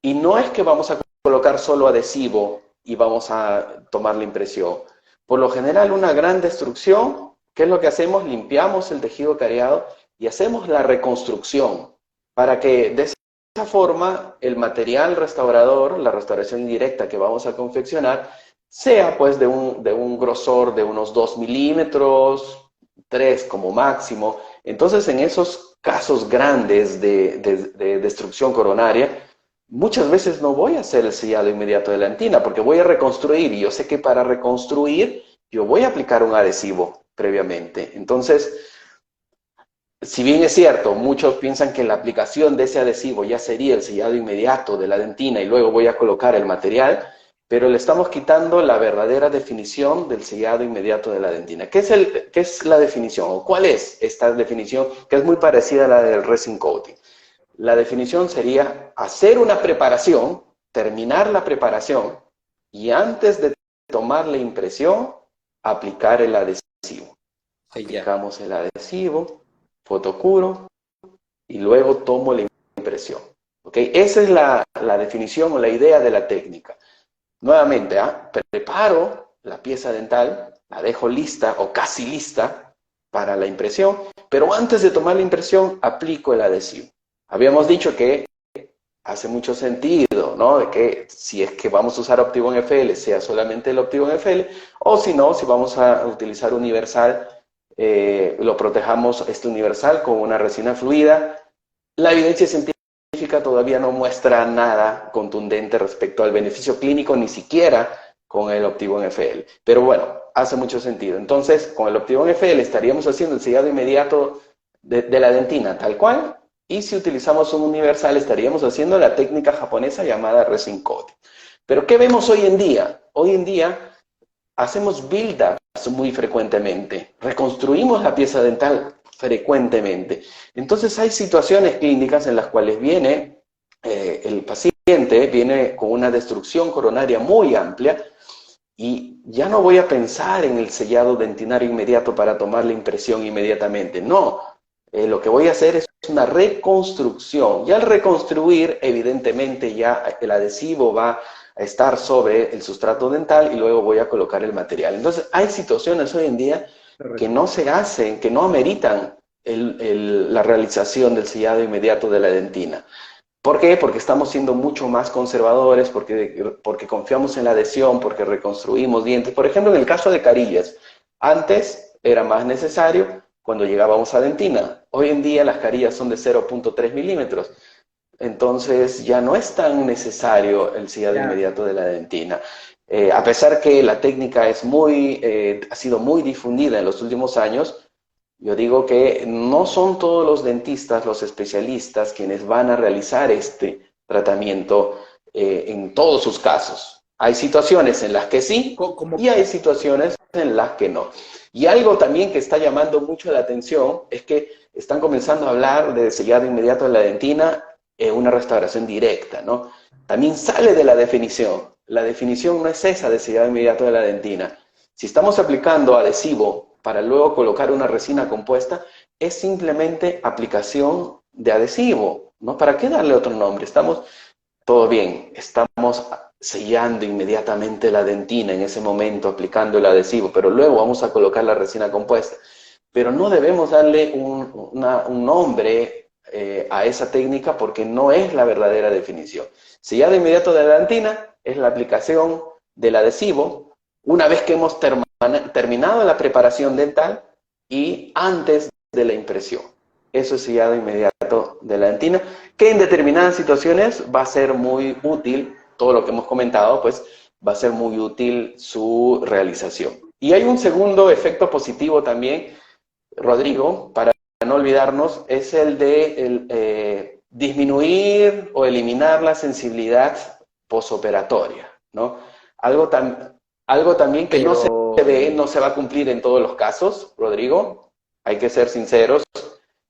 Y no es que vamos a colocar solo adhesivo y vamos a tomar la impresión. Por lo general, una gran destrucción, ¿qué es lo que hacemos? Limpiamos el tejido cariado y hacemos la reconstrucción para que de esa forma el material restaurador, la restauración indirecta que vamos a confeccionar, sea pues de un grosor de unos 2 milímetros, 3 como máximo. Entonces, en esos casos grandes de destrucción coronaria, muchas veces no voy a hacer el sellado inmediato de la dentina porque voy a reconstruir y yo sé que para reconstruir yo voy a aplicar un adhesivo previamente. Entonces, si bien es cierto, muchos piensan que la aplicación de ese adhesivo ya sería el sellado inmediato de la dentina y luego voy a colocar el material, pero le estamos quitando la verdadera definición del sellado inmediato de la dentina. ¿Qué es la definición o cuál es esta definición que es muy parecida a la del resin coating? La definición sería hacer una preparación, terminar la preparación y antes de tomar la impresión, aplicar el adhesivo. Aplicamos el adhesivo, fotocuro y luego tomo la impresión. ¿Okay? Esa es la definición o la idea de la técnica. Nuevamente, preparo la pieza dental, la dejo lista o casi lista para la impresión, pero antes de tomar la impresión, aplico el adhesivo. Habíamos dicho que hace mucho sentido, ¿no? De que si es que vamos a usar Optibond FL, sea solamente el Optibond FL, o si no, si vamos a utilizar universal, lo protejamos este universal con una resina fluida. La evidencia científica todavía no muestra nada contundente respecto al beneficio clínico, ni siquiera con el Optibond FL. Pero bueno, hace mucho sentido. Entonces, con el Optibond FL estaríamos haciendo el sellado inmediato de la dentina, tal cual. Y si utilizamos un universal, estaríamos haciendo la técnica japonesa llamada resin coating. Pero ¿qué vemos hoy en día? Hoy en día hacemos build-ups muy frecuentemente, reconstruimos la pieza dental frecuentemente. Entonces hay situaciones clínicas en las cuales viene el paciente, viene con una destrucción coronaria muy amplia y ya no voy a pensar en el sellado dentinario inmediato para tomar la impresión inmediatamente. No, lo que voy a hacer es una reconstrucción. Y al reconstruir, evidentemente ya el adhesivo va a estar sobre el sustrato dental y luego voy a colocar el material. Entonces, hay situaciones hoy en día que no se hacen, que no ameritan la realización del sellado inmediato de la dentina. ¿Por qué? Porque estamos siendo mucho más conservadores, porque confiamos en la adhesión, porque reconstruimos dientes. Por ejemplo, en el caso de carillas, antes era más necesario cuando llegábamos a dentina. Hoy en día las carillas son de 0.3 milímetros. Entonces ya no es tan necesario el sellado inmediato de la dentina. A pesar que la técnica es ha sido muy difundida en los últimos años, Yo digo que no son todos los dentistas, los especialistas, quienes van a realizar este tratamiento en todos sus casos. Hay situaciones en las que sí Como, y hay situaciones en las que no. Y algo también que está llamando mucho la atención es que están comenzando a hablar de sellado inmediato de la dentina en una restauración directa, ¿no? También sale de la definición. La definición no es esa de sellado inmediato de la dentina. Si estamos aplicando adhesivo para luego colocar una resina compuesta, es simplemente aplicación de adhesivo, ¿no? ¿Para qué darle otro nombre? Estamos, todo bien, estamos sellando inmediatamente la dentina en ese momento, aplicando el adhesivo, pero luego vamos a colocar la resina compuesta. Pero no debemos darle un nombre a esa técnica porque no es la verdadera definición. Sellado inmediato de la dentina es la aplicación del adhesivo una vez que hemos terminado la preparación dental y antes de la impresión. Eso es sellado inmediato de la dentina, que en determinadas situaciones va a ser muy útil, todo lo que hemos comentado, pues va a ser muy útil su realización. Y hay un segundo efecto positivo también, Rodrigo, para no olvidarnos, es el de disminuir o eliminar la sensibilidad posoperatoria, ¿no? Algo, algo también que no se pero, ve, no se va a cumplir en todos los casos, Rodrigo, hay que ser sinceros,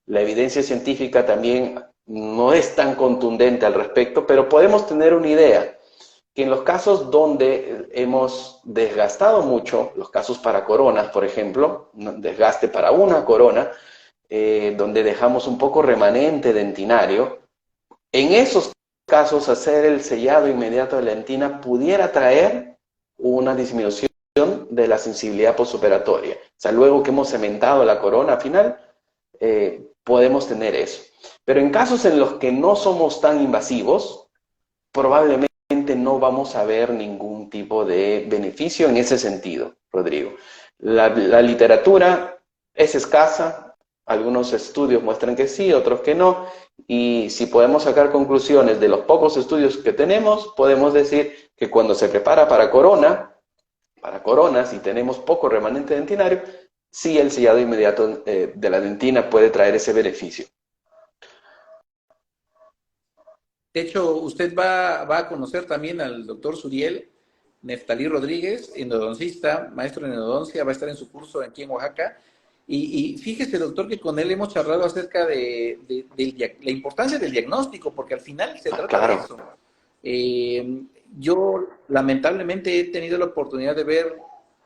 la evidencia científica también no es tan contundente al respecto, pero podemos tener una idea que en los casos donde hemos desgastado mucho, los casos para coronas, por ejemplo, desgaste para una corona, donde dejamos un poco remanente dentinario, en esos casos hacer el sellado inmediato de la dentina pudiera traer una disminución de la sensibilidad postoperatoria. O sea, luego que hemos cementado la corona final, podemos tener eso. Pero en casos en los que no somos tan invasivos, probablemente no vamos a ver ningún tipo de beneficio en ese sentido, Rodrigo. La literatura es escasa, algunos estudios muestran que sí, otros que no, y si podemos sacar conclusiones de los pocos estudios que tenemos, podemos decir que cuando se prepara para coronas y tenemos poco remanente dentinario, sí el sellado inmediato de la dentina puede traer ese beneficio. de hecho, usted va a conocer también al doctor Suriel Neftalí Rodríguez, endodoncista, maestro en endodoncia, va a estar en su curso aquí en Oaxaca. Y fíjese, doctor, que con él hemos charlado acerca de la importancia del diagnóstico, porque al final se trata de Claro, eso. Eh, yo lamentablemente he tenido la oportunidad de ver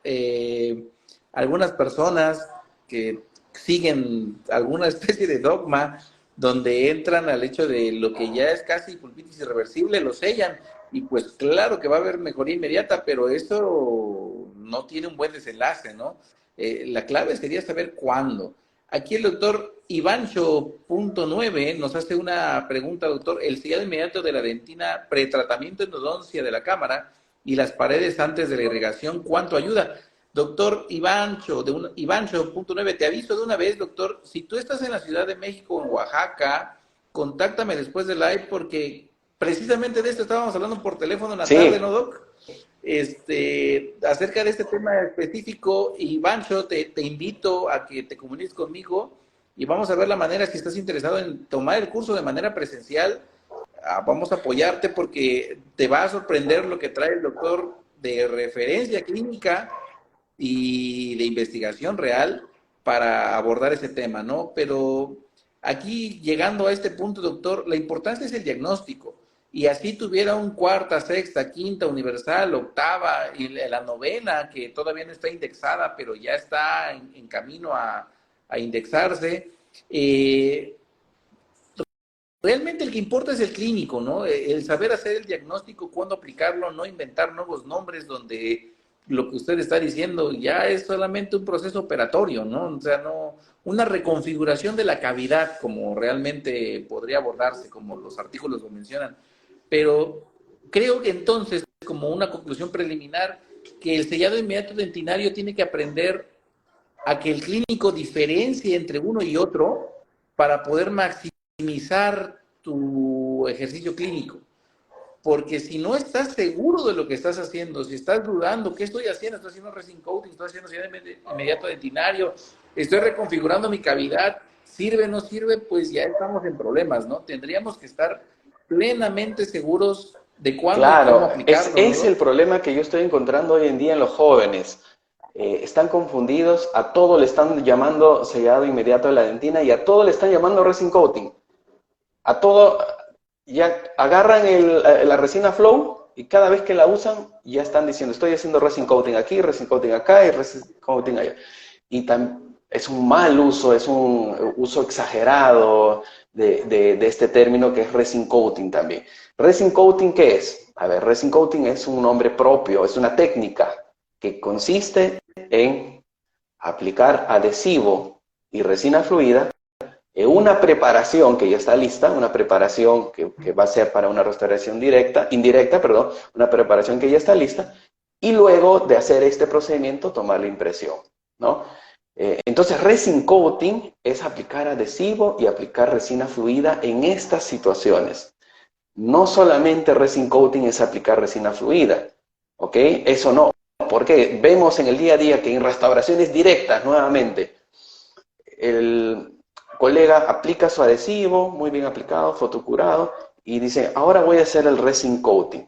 eh, algunas personas que siguen alguna especie de dogma donde entran al hecho de lo que ya es casi pulpitis irreversible, lo sellan, y pues claro que va a haber mejoría inmediata, pero eso no tiene un buen desenlace, ¿no? La clave sería saber cuándo. Aquí el doctor Ivancho.9 nos hace una pregunta, doctor. El sellado inmediato de la dentina, pretratamiento endodoncia de la cámara y las paredes antes de la irrigación, ¿cuánto ayuda? Doctor Ivancho, Ivancho.9, te aviso de una vez, doctor, si tú estás en la Ciudad de México o en Oaxaca, contáctame después del live porque precisamente de esto estábamos hablando por teléfono en la tarde, ¿no, sí, Doc? Acerca de este tema específico, Ivancho, te invito a que te comuniques conmigo y vamos a ver la manera, si estás interesado en tomar el curso de manera presencial, vamos a apoyarte porque te va a sorprender lo que trae el doctor de referencia clínica y de investigación real para abordar ese tema, ¿no? Pero aquí, llegando a este punto, doctor, la importancia es el diagnóstico. Y así tuviera un cuarta, sexta, quinta, universal, octava y la novena, que todavía no está indexada, pero ya está en camino a indexarse. Eh, Realmente el que importa es el clínico, ¿no? El saber hacer el diagnóstico, cuándo aplicarlo, no inventar nuevos nombres donde lo que usted está diciendo ya es solamente un proceso operatorio, ¿no? O sea, no una reconfiguración de la cavidad como realmente podría abordarse, como los artículos lo mencionan. Pero creo que entonces, como una conclusión preliminar, que el sellado inmediato dentinario tiene que aprender a que el clínico diferencie entre uno y otro para poder maximizar tu ejercicio clínico. porque si no estás seguro de lo que estás haciendo, si estás dudando, ¿qué estoy haciendo? Estoy haciendo resin coating, estoy haciendo sellado inmediato dentinario, estoy reconfigurando mi cavidad, ¿sirve o no sirve? Pues ya estamos en problemas, ¿no? Tendríamos que estar plenamente seguros de cuándo y cómo Claro, aplicarlo, es ¿no? el problema que yo estoy encontrando hoy en día en los jóvenes. Están confundidos, a todo le están llamando sellado inmediato de la dentina y a todo le están llamando resin coating. A todo, ya agarran la resina flow y cada vez que la usan ya están diciendo, estoy haciendo resin coating aquí, resin coating acá y resin coating allá. Y es un mal uso, es un uso exagerado de este término que es resin coating también. ¿Resin coating qué es? A ver, resin coating es un nombre propio, es una técnica que consiste en aplicar adhesivo y resina fluida en una preparación que ya está lista, una preparación que va a ser para una restauración indirecta, perdón, una preparación que ya está lista, y luego de hacer este procedimiento tomar la impresión, ¿no? Entonces, resin coating es aplicar adhesivo y aplicar resina fluida en estas situaciones. No solamente resin coating es aplicar resina fluida, ¿ok? Eso no, porque vemos en el día a día que en restauraciones directas, nuevamente, el colega aplica su adhesivo, muy bien aplicado, fotocurado, y dice, ahora voy a hacer el resin coating.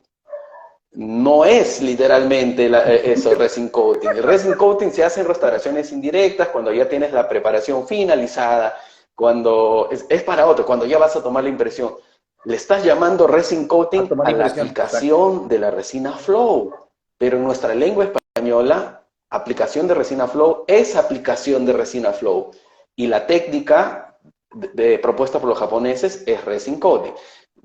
No es literalmente eso, el resin coating. El resin coating se hace en restauraciones indirectas, cuando ya tienes la preparación finalizada, cuando es para otro, cuando ya vas a tomar la impresión. Le estás llamando resin A coating tomar a la impresión, exacto. aplicación de la resina flow, pero en nuestra lengua española, aplicación de resina flow es aplicación de resina flow. Y la técnica propuesta por los japoneses es resin coating.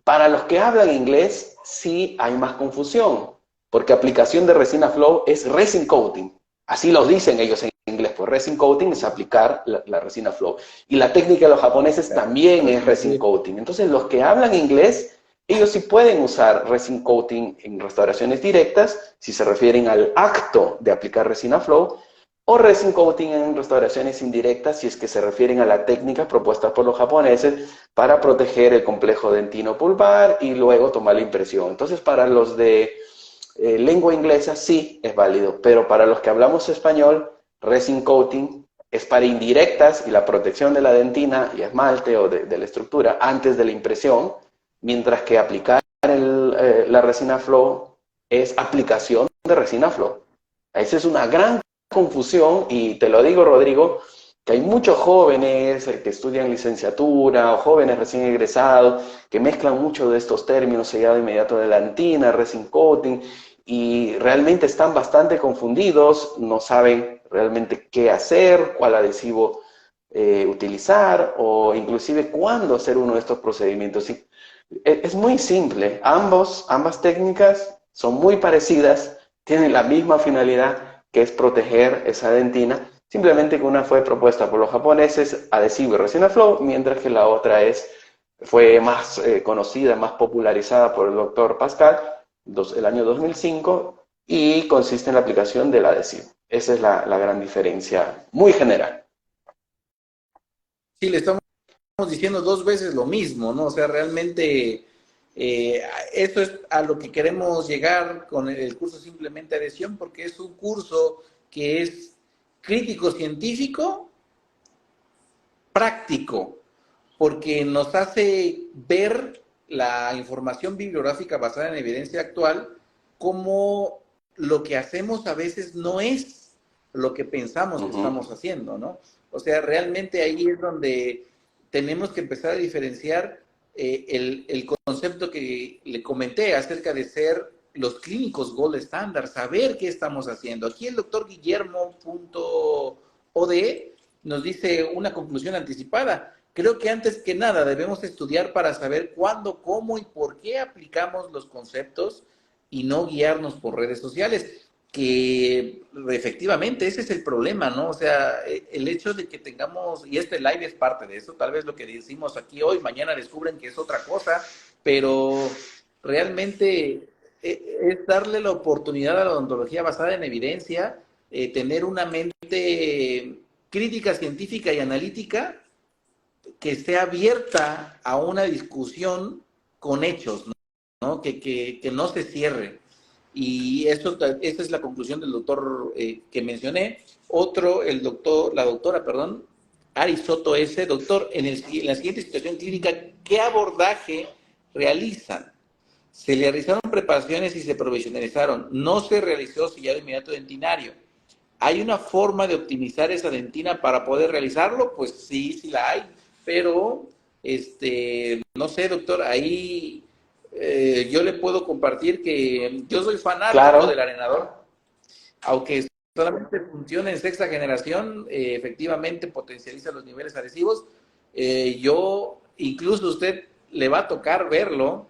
Para los que hablan inglés, sí hay más confusión, porque aplicación de resina flow es resin coating. Así lo dicen ellos en inglés, pues resin coating es aplicar la resina flow. Y la técnica de los japoneses también es resin coating. Entonces, los que hablan inglés, ellos sí pueden usar resin coating en restauraciones directas, si se refieren al acto de aplicar resina flow, o resin coating en restauraciones indirectas, si es que se refieren a la técnica propuesta por los japoneses para proteger el complejo dentino pulpar y luego tomar la impresión. Entonces, para los de lengua inglesa sí es válido, pero para los que hablamos español, resin coating es para indirectas y la protección de la dentina y esmalte o de la estructura antes de la impresión, mientras que aplicar la resina flow es aplicación de resina flow. Esa es una gran confusión y te lo digo, Rodrigo, que hay muchos jóvenes que estudian licenciatura o jóvenes recién egresados que mezclan mucho de estos términos, sellado inmediato de la dentina, resin coating, y realmente están bastante confundidos, no saben realmente qué hacer, cuál adhesivo utilizar o inclusive cuándo hacer uno de estos procedimientos. Y es muy simple, ambas técnicas son muy parecidas, tienen la misma finalidad que es proteger esa dentina, simplemente que una fue propuesta por los japoneses, adhesivo y resina flow, mientras que la otra fue más conocida, más popularizada por el doctor Pascal, el año 2005, y consiste en la aplicación del adhesivo. Esa es la gran diferencia, muy general. Sí, le estamos diciendo dos veces lo mismo, ¿no? O sea, realmente eso es a lo que queremos llegar con el curso Simplemente Adhesión, porque es un curso que es crítico científico, práctico, porque nos hace ver la información bibliográfica basada en evidencia actual como lo que hacemos a veces no es lo que pensamos que estamos haciendo, ¿no? O sea, realmente ahí es donde tenemos que empezar a diferenciar el concepto que le comenté acerca de ser los clínicos gold standard, saber qué estamos haciendo. Aquí el doctor Guillermo.od nos dice una conclusión anticipada. Creo que antes que nada debemos estudiar para saber cuándo, cómo y por qué aplicamos los conceptos y no guiarnos por redes sociales, que efectivamente ese es el problema, ¿no? O sea, el hecho de que tengamos, y este live es parte de eso, tal vez lo que decimos aquí hoy, mañana descubren que es otra cosa, pero realmente es darle la oportunidad a la odontología basada en evidencia, tener una mente crítica científica y analítica que esté abierta a una discusión con hechos, ¿no? ¿no? Que no se cierre. Y esa es la conclusión del doctor que mencioné. Otro, la doctora, perdón, Ari Soto S. Doctor, en la siguiente situación clínica, ¿qué abordaje realizan? Se le realizaron preparaciones y se provisionalizaron. No se realizó sellado inmediato dentinario. ¿Hay una forma de optimizar esa dentina para poder realizarlo? Pues sí, sí la hay. Pero, no sé, doctor, ahí yo le puedo compartir que yo soy fanático del Claro, arenador, aunque solamente funciona en sexta generación, efectivamente potencializa los niveles adhesivos. Yo, incluso usted le va a tocar verlo,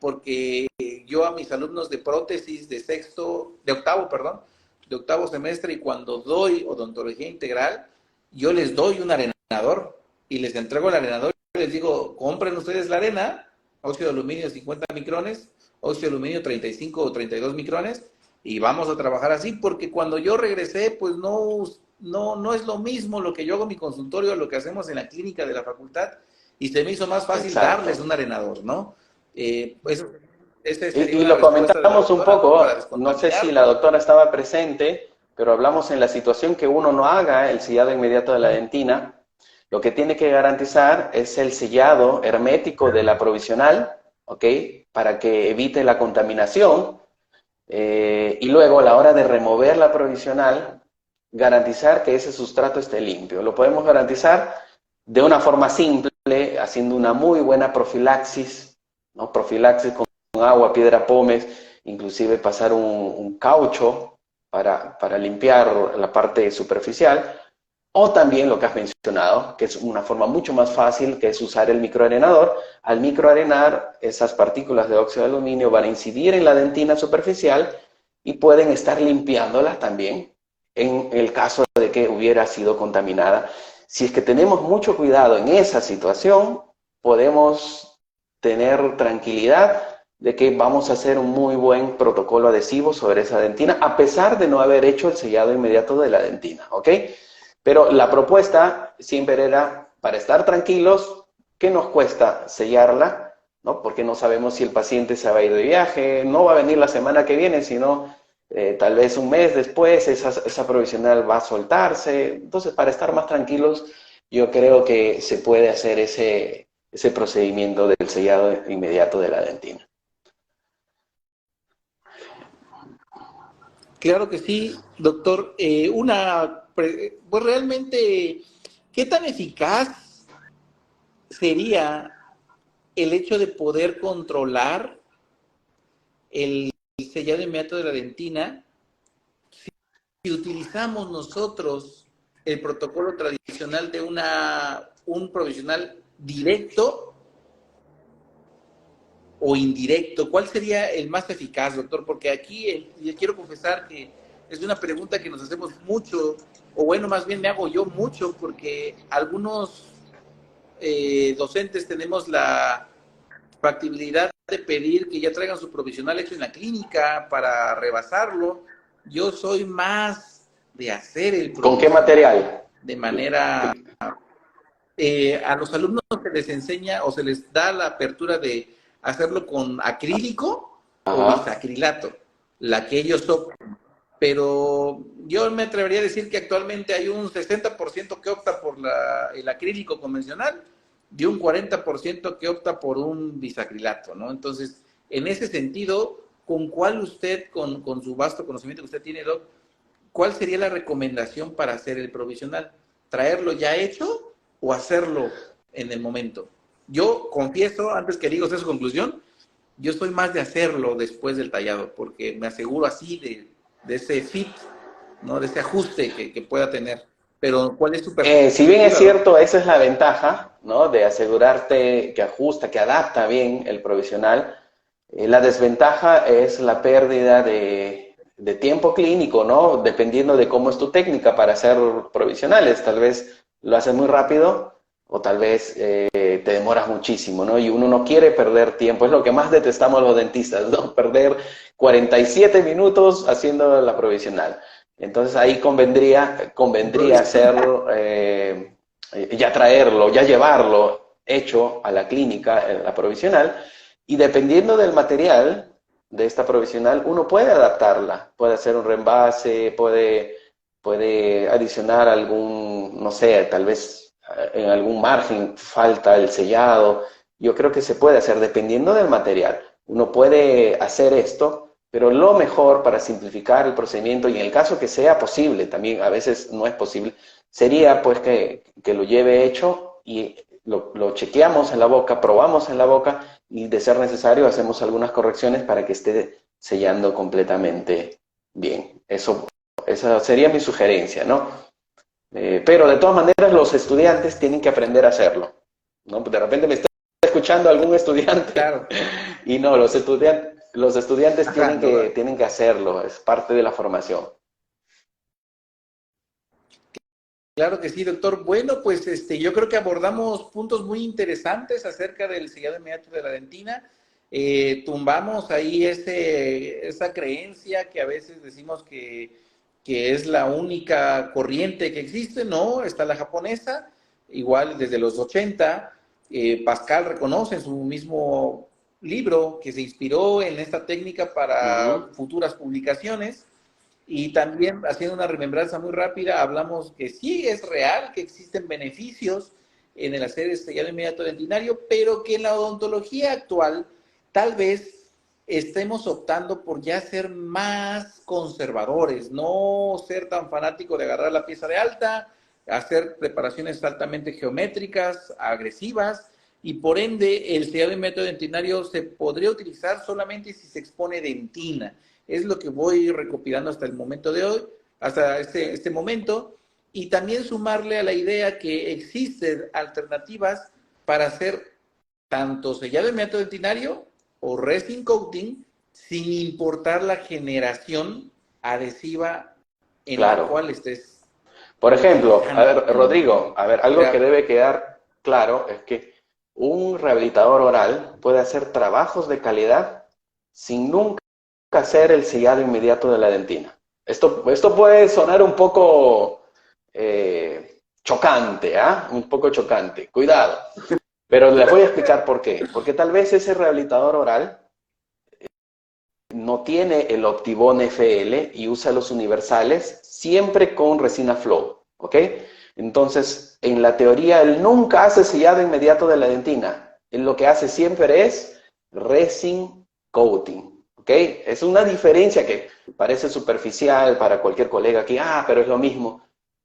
porque yo a mis alumnos de prótesis de octavo, perdón, de octavo semestre, y cuando doy odontología integral, yo les doy un arenador y les entrego el arenador y les digo, compren ustedes la arena, óxido de aluminio 50 micrones, óxido de aluminio 35 o 32 micrones, y vamos a trabajar así, porque cuando yo regresé, pues no es lo mismo lo que yo hago en mi consultorio, lo que hacemos en la clínica de la facultad, y se me hizo más fácil darles exacto. un arenador, ¿no? Pues, esa sería Y una lo respuesta de la comentamos un doctora, ¿no? Para poco, no sé si la descontaminarlo. doctora estaba presente, pero hablamos en la situación que uno no haga el sellado inmediato de la dentina. Lo que tiene que garantizar es el sellado hermético de la provisional, ¿ok? Para que evite la contaminación. Y luego, a la hora de remover la provisional, garantizar que ese sustrato esté limpio. Lo podemos garantizar de una forma simple, haciendo una muy buena profilaxis, ¿no? Profilaxis con agua, piedra pómez, inclusive pasar un caucho para limpiar la parte superficial, o también lo que has mencionado, que es una forma mucho más fácil, que es usar el microarenador. Al microarenar, esas partículas de óxido de aluminio van a incidir en la dentina superficial y pueden estar limpiándola también en el caso de que hubiera sido contaminada. Si es que tenemos mucho cuidado en esa situación, podemos tener tranquilidad de que vamos a hacer un muy buen protocolo adhesivo sobre esa dentina, a pesar de no haber hecho el sellado inmediato de la dentina, ¿ok? Pero la propuesta siempre era, para estar tranquilos, ¿qué nos cuesta sellarla? ¿No? Porque no sabemos si el paciente se va a ir de viaje, no va a venir la semana que viene, sino tal vez un mes después esa provisional va a soltarse. Entonces, para estar más tranquilos, yo creo que se puede hacer ese procedimiento del sellado inmediato de la dentina. Claro que sí, doctor. Pues realmente, ¿qué tan eficaz sería el hecho de poder controlar el sellado inmediato de la dentina si utilizamos nosotros el protocolo tradicional de un provisional directo o indirecto? ¿Cuál sería el más eficaz, doctor? Porque aquí le quiero confesar que es una pregunta que nos hacemos mucho, o bueno, más bien me hago yo mucho, porque algunos docentes tenemos la factibilidad de pedir que ya traigan su provisional hecho en la clínica para rebasarlo. Yo soy más de hacer el ¿Con qué provisional material? de manera... a los alumnos se les enseña o se les da la apertura de hacerlo con acrílico o Ajá. bisacrilato, la que ellos opten. Pero yo me atrevería a decir que actualmente hay un 60% que opta por el acrílico convencional y un 40% que opta por un bisacrilato, ¿no? Entonces, en ese sentido, ¿con cuál usted, con su vasto conocimiento que usted tiene, Doc, cuál sería la recomendación para hacer el provisional? ¿Traerlo ya hecho o hacerlo en el momento? Yo confieso, antes que diga usted su conclusión, yo soy más de hacerlo después del tallado, porque me aseguro así de ese fit, ¿no? De ese ajuste que pueda tener. Pero, ¿cuál es su Si bien es perspectiva, Doc? cierto, esa es la ventaja, ¿no? De asegurarte que ajusta, que adapta bien el provisional. La desventaja es la pérdida de tiempo clínico, ¿no? Dependiendo de cómo es tu técnica para hacer provisionales. Tal vez lo haces muy rápido o tal vez te demoras muchísimo, ¿no? Y uno no quiere perder tiempo. Es lo que más detestamos los dentistas, ¿no? Perder 47 minutos haciendo la provisional. Entonces ahí convendría hacer, ya traerlo, ya llevarlo hecho a la clínica, la provisional, Y dependiendo del material de esta provisional, uno puede adaptarla, puede hacer un reembase, puede adicionar algún, no sé, tal vez en algún margen falta el sellado. Yo creo que se puede hacer dependiendo del material. Uno puede hacer esto, pero lo mejor para simplificar el procedimiento, y en el caso que sea posible, también a veces no es posible, sería pues que lo lleve hecho y lo chequeamos en la boca, probamos en la boca y de ser necesario hacemos algunas correcciones para que esté sellando completamente bien. Esa sería mi sugerencia, ¿no? Pero de todas maneras los estudiantes tienen que aprender a hacerlo, ¿no? De repente me está escuchando algún estudiante Claro. y no, los estudiantes Ajá, no, tienen que hacerlo, es parte de la formación. claro que sí, doctor. Bueno, pues yo creo que abordamos puntos muy interesantes acerca del sellado inmediato de la dentina. Tumbamos ahí esa creencia que a veces decimos que es la única corriente que existe, ¿no? Está la japonesa, igual desde los 80. Pascal reconoce en su mismo libro que se inspiró en esta técnica para Ujú. futuras publicaciones. Y también, haciendo una remembranza muy rápida, hablamos que sí es real, que existen beneficios en el hacer sellado inmediato dentinario, pero que en la odontología actual tal vez estemos optando por ya ser más conservadores, no ser tan fanático de agarrar la pieza de alta, hacer preparaciones altamente geométricas, agresivas, y por ende el sellado inmediato dentinario se podría utilizar solamente si se expone dentina. Es lo que voy recopilando hasta el momento de hoy, hasta este momento, y también sumarle a la idea que existen alternativas para hacer tanto sellado inmediato dentinario o resin coating sin importar la generación adhesiva en la Claro. cual estés Por ejemplo, a ver, utilizando. Rodrigo, a ver, O algo que sea, debe quedar claro es que un rehabilitador oral puede hacer trabajos de calidad sin nunca hacer el sellado inmediato de la dentina. Esto puede sonar un poco chocante, ¿ah? Un poco chocante. Cuidado. Pero les voy a explicar por qué. Porque tal vez ese rehabilitador oral no tiene el Optibone FL y usa los universales siempre con resina flow, ¿ok? Entonces, en la teoría, él nunca hace sellado inmediato de la dentina. Él lo que hace siempre es resin coating, ¿ok? Es una diferencia que parece superficial para cualquier colega que, pero es lo mismo.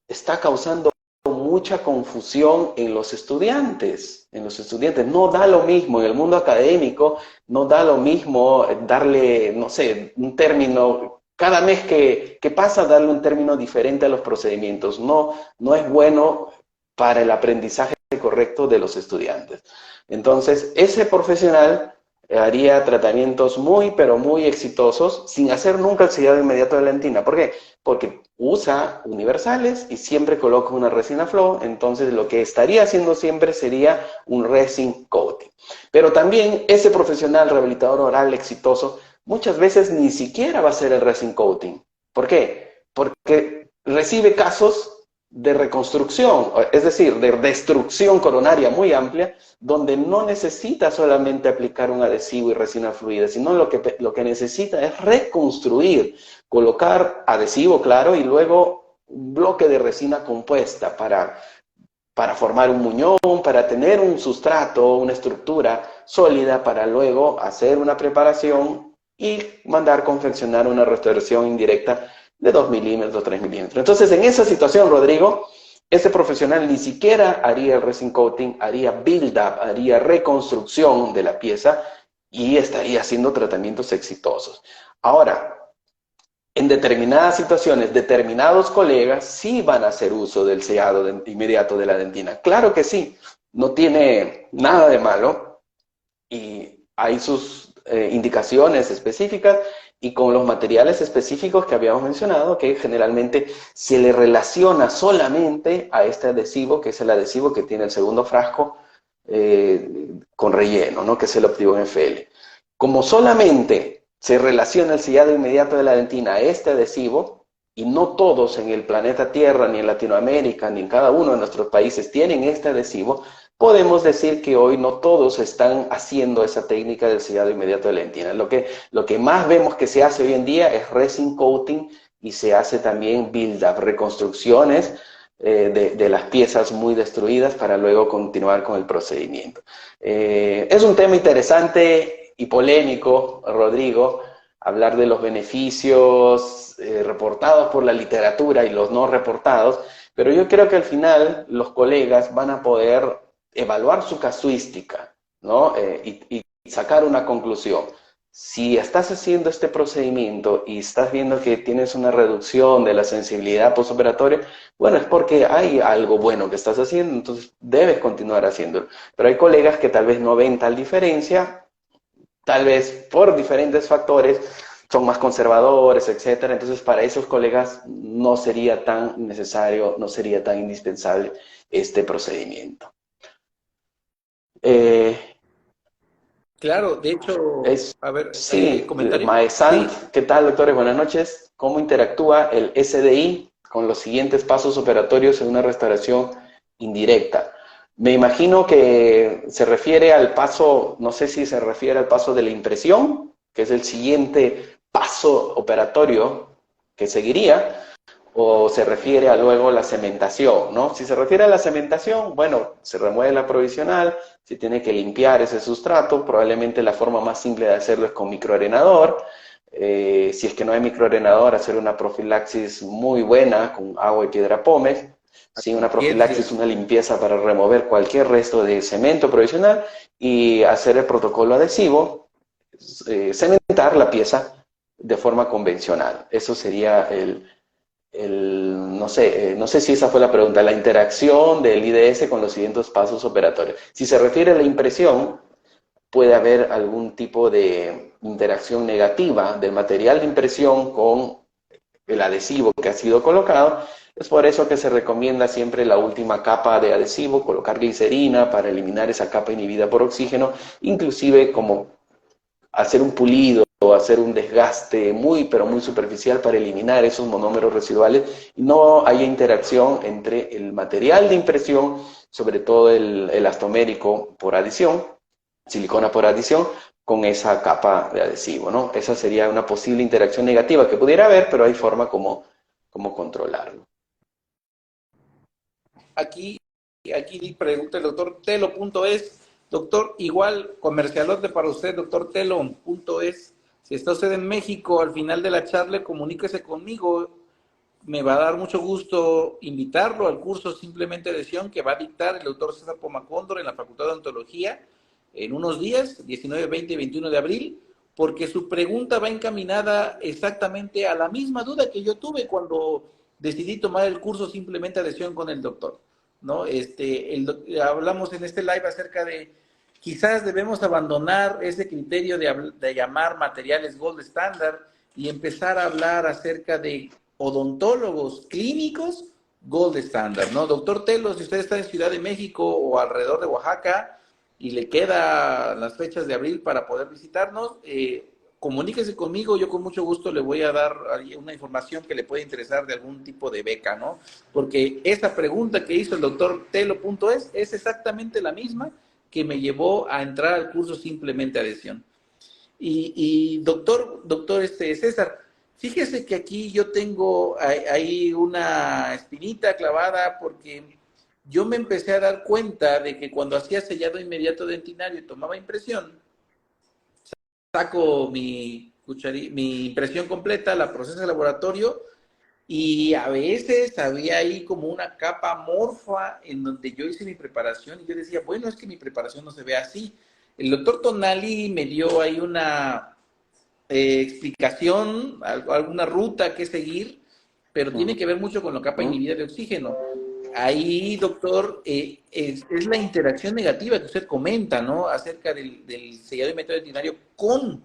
Está causando mucha confusión en los estudiantes. En los estudiantes no da lo mismo, en el mundo académico no da lo mismo darle, no sé, un término, cada mes que pasa darle un término diferente a los procedimientos. No es bueno para el aprendizaje correcto de los estudiantes. Entonces, ese profesional haría tratamientos muy, pero muy exitosos sin hacer nunca el sellado inmediato de la dentina. ¿Por qué? Porque usa universales y siempre coloca una resina flow, entonces lo que estaría haciendo siempre sería un resin coating. Pero también ese profesional rehabilitador oral exitoso muchas veces ni siquiera va a hacer el resin coating. ¿Por qué? Porque recibe casos de reconstrucción, es decir, de destrucción coronaria muy amplia, donde no necesita solamente aplicar un adhesivo y resina fluida, sino lo que necesita es reconstruir, colocar adhesivo, claro, y luego un bloque de resina compuesta para formar un muñón, para tener un sustrato, una estructura sólida, para luego hacer una preparación y mandar confeccionar una restauración indirecta de 2 milímetros, 3 milímetros. Entonces, en esa situación, Rodrigo, ese profesional ni siquiera haría el resin coating, haría build-up, haría reconstrucción de la pieza y estaría haciendo tratamientos exitosos. Ahora, en determinadas situaciones, determinados colegas sí van a hacer uso del sellado inmediato de la dentina. Claro que sí, no tiene nada de malo y hay sus indicaciones específicas y con los materiales específicos que habíamos mencionado, que generalmente se le relaciona solamente a este adhesivo, que es el adhesivo que tiene el segundo frasco con relleno, ¿no? Que es el Optibone FL. Como solamente se relaciona el sellado inmediato de la dentina a este adhesivo, y no todos en el planeta Tierra, ni en Latinoamérica, ni en cada uno de nuestros países tienen este adhesivo, podemos decir que hoy no todos están haciendo esa técnica del sellado inmediato de lentina. Lo que más vemos que se hace hoy en día es resin coating y se hace también build-up, reconstrucciones de las piezas muy destruidas para luego continuar con el procedimiento. Es un tema interesante y polémico, Rodrigo, hablar de los beneficios reportados por la literatura y los no reportados, pero yo creo que al final los colegas van a poder evaluar su casuística, ¿no? Y sacar una conclusión. Si estás haciendo este procedimiento y estás viendo que tienes una reducción de la sensibilidad postoperatoria, bueno, es porque hay algo bueno que estás haciendo, entonces debes continuar haciéndolo. Pero hay colegas que tal vez no ven tal diferencia, tal vez por diferentes factores, son más conservadores, etcétera. Entonces, para esos colegas no sería tan necesario, no sería tan indispensable este procedimiento. Eh, Claro, de hecho, a ver, sí, comentario. Maesant, Sí, ¿qué tal, doctores? Buenas noches. ¿Cómo interactúa el SDI con los siguientes pasos operatorios en una restauración indirecta? Me imagino que se refiere al paso, no sé si se refiere al paso de la impresión, que es el siguiente paso operatorio que seguiría, o se refiere a luego la cementación, ¿no? Si se refiere a la cementación, bueno, se remueve la provisional, se tiene que limpiar ese sustrato, probablemente la forma más simple de hacerlo es con microarenador. Si es que no hay microarenador, hacer una profilaxis muy buena con agua y piedra pómez. Sí, una profilaxis, conciencia. una limpieza para remover cualquier resto de cemento provisional y hacer el protocolo adhesivo, cementar la pieza de forma convencional. Eso sería no sé si esa fue la pregunta, la interacción del IDS con los siguientes pasos operatorios. Si se refiere a la impresión, puede haber algún tipo de interacción negativa del material de impresión con el adhesivo que ha sido colocado. Es por eso que se recomienda siempre la última capa de adhesivo, colocar glicerina para eliminar esa capa inhibida por oxígeno, inclusive como hacer un pulido o hacer un desgaste muy, pero muy superficial para eliminar esos monómeros residuales y no haya interacción entre el material de impresión, sobre todo el elastomérico por adición, silicona por adición, con esa capa de adhesivo, ¿no? Esa sería una posible interacción negativa que pudiera haber, pero hay forma como controlarlo. Aquí, aquí pregunta el doctor Telo.es. Doctor, igual comercialote para usted, doctor Telo.es. Si está usted en México, al final de la charla, comuníquese conmigo. Me va a dar mucho gusto invitarlo al curso Simplemente Adhesión que va a dictar el doctor César Pomacóndor en la Facultad de Odontología en unos días, 19, 20 y 21 de abril, porque su pregunta va encaminada exactamente a la misma duda que yo tuve cuando decidí tomar el curso Simplemente Adhesión con el doctor, ¿no? Hablamos en este live acerca de quizás debemos abandonar ese criterio de llamar materiales gold standard y empezar a hablar acerca de odontólogos clínicos gold standard, ¿no? Doctor Telo, si usted está en Ciudad de México o alrededor de Oaxaca y le queda las fechas de abril para poder visitarnos, comuníquese conmigo, yo con mucho gusto le voy a dar una información que le puede interesar de algún tipo de beca, ¿no? Porque esa pregunta que hizo el doctor Telo.es es exactamente la misma que me llevó a entrar al curso Simplemente Adhesión. Y doctor César, fíjese que aquí yo tengo ahí una espinita clavada porque yo me empecé a dar cuenta de que cuando hacía sellado inmediato dentinario y tomaba impresión, saco mi impresión completa, la proceso de laboratorio y a veces había ahí como una capa amorfa en donde yo hice mi preparación y yo decía, bueno, es que mi preparación no se ve así. El doctor Tonali me dio ahí una explicación, alguna ruta que seguir, pero tiene que ver mucho con la capa inhibida de oxígeno. Ahí, doctor, es la interacción negativa que usted comenta, ¿no? Acerca del sellado de método dentinario con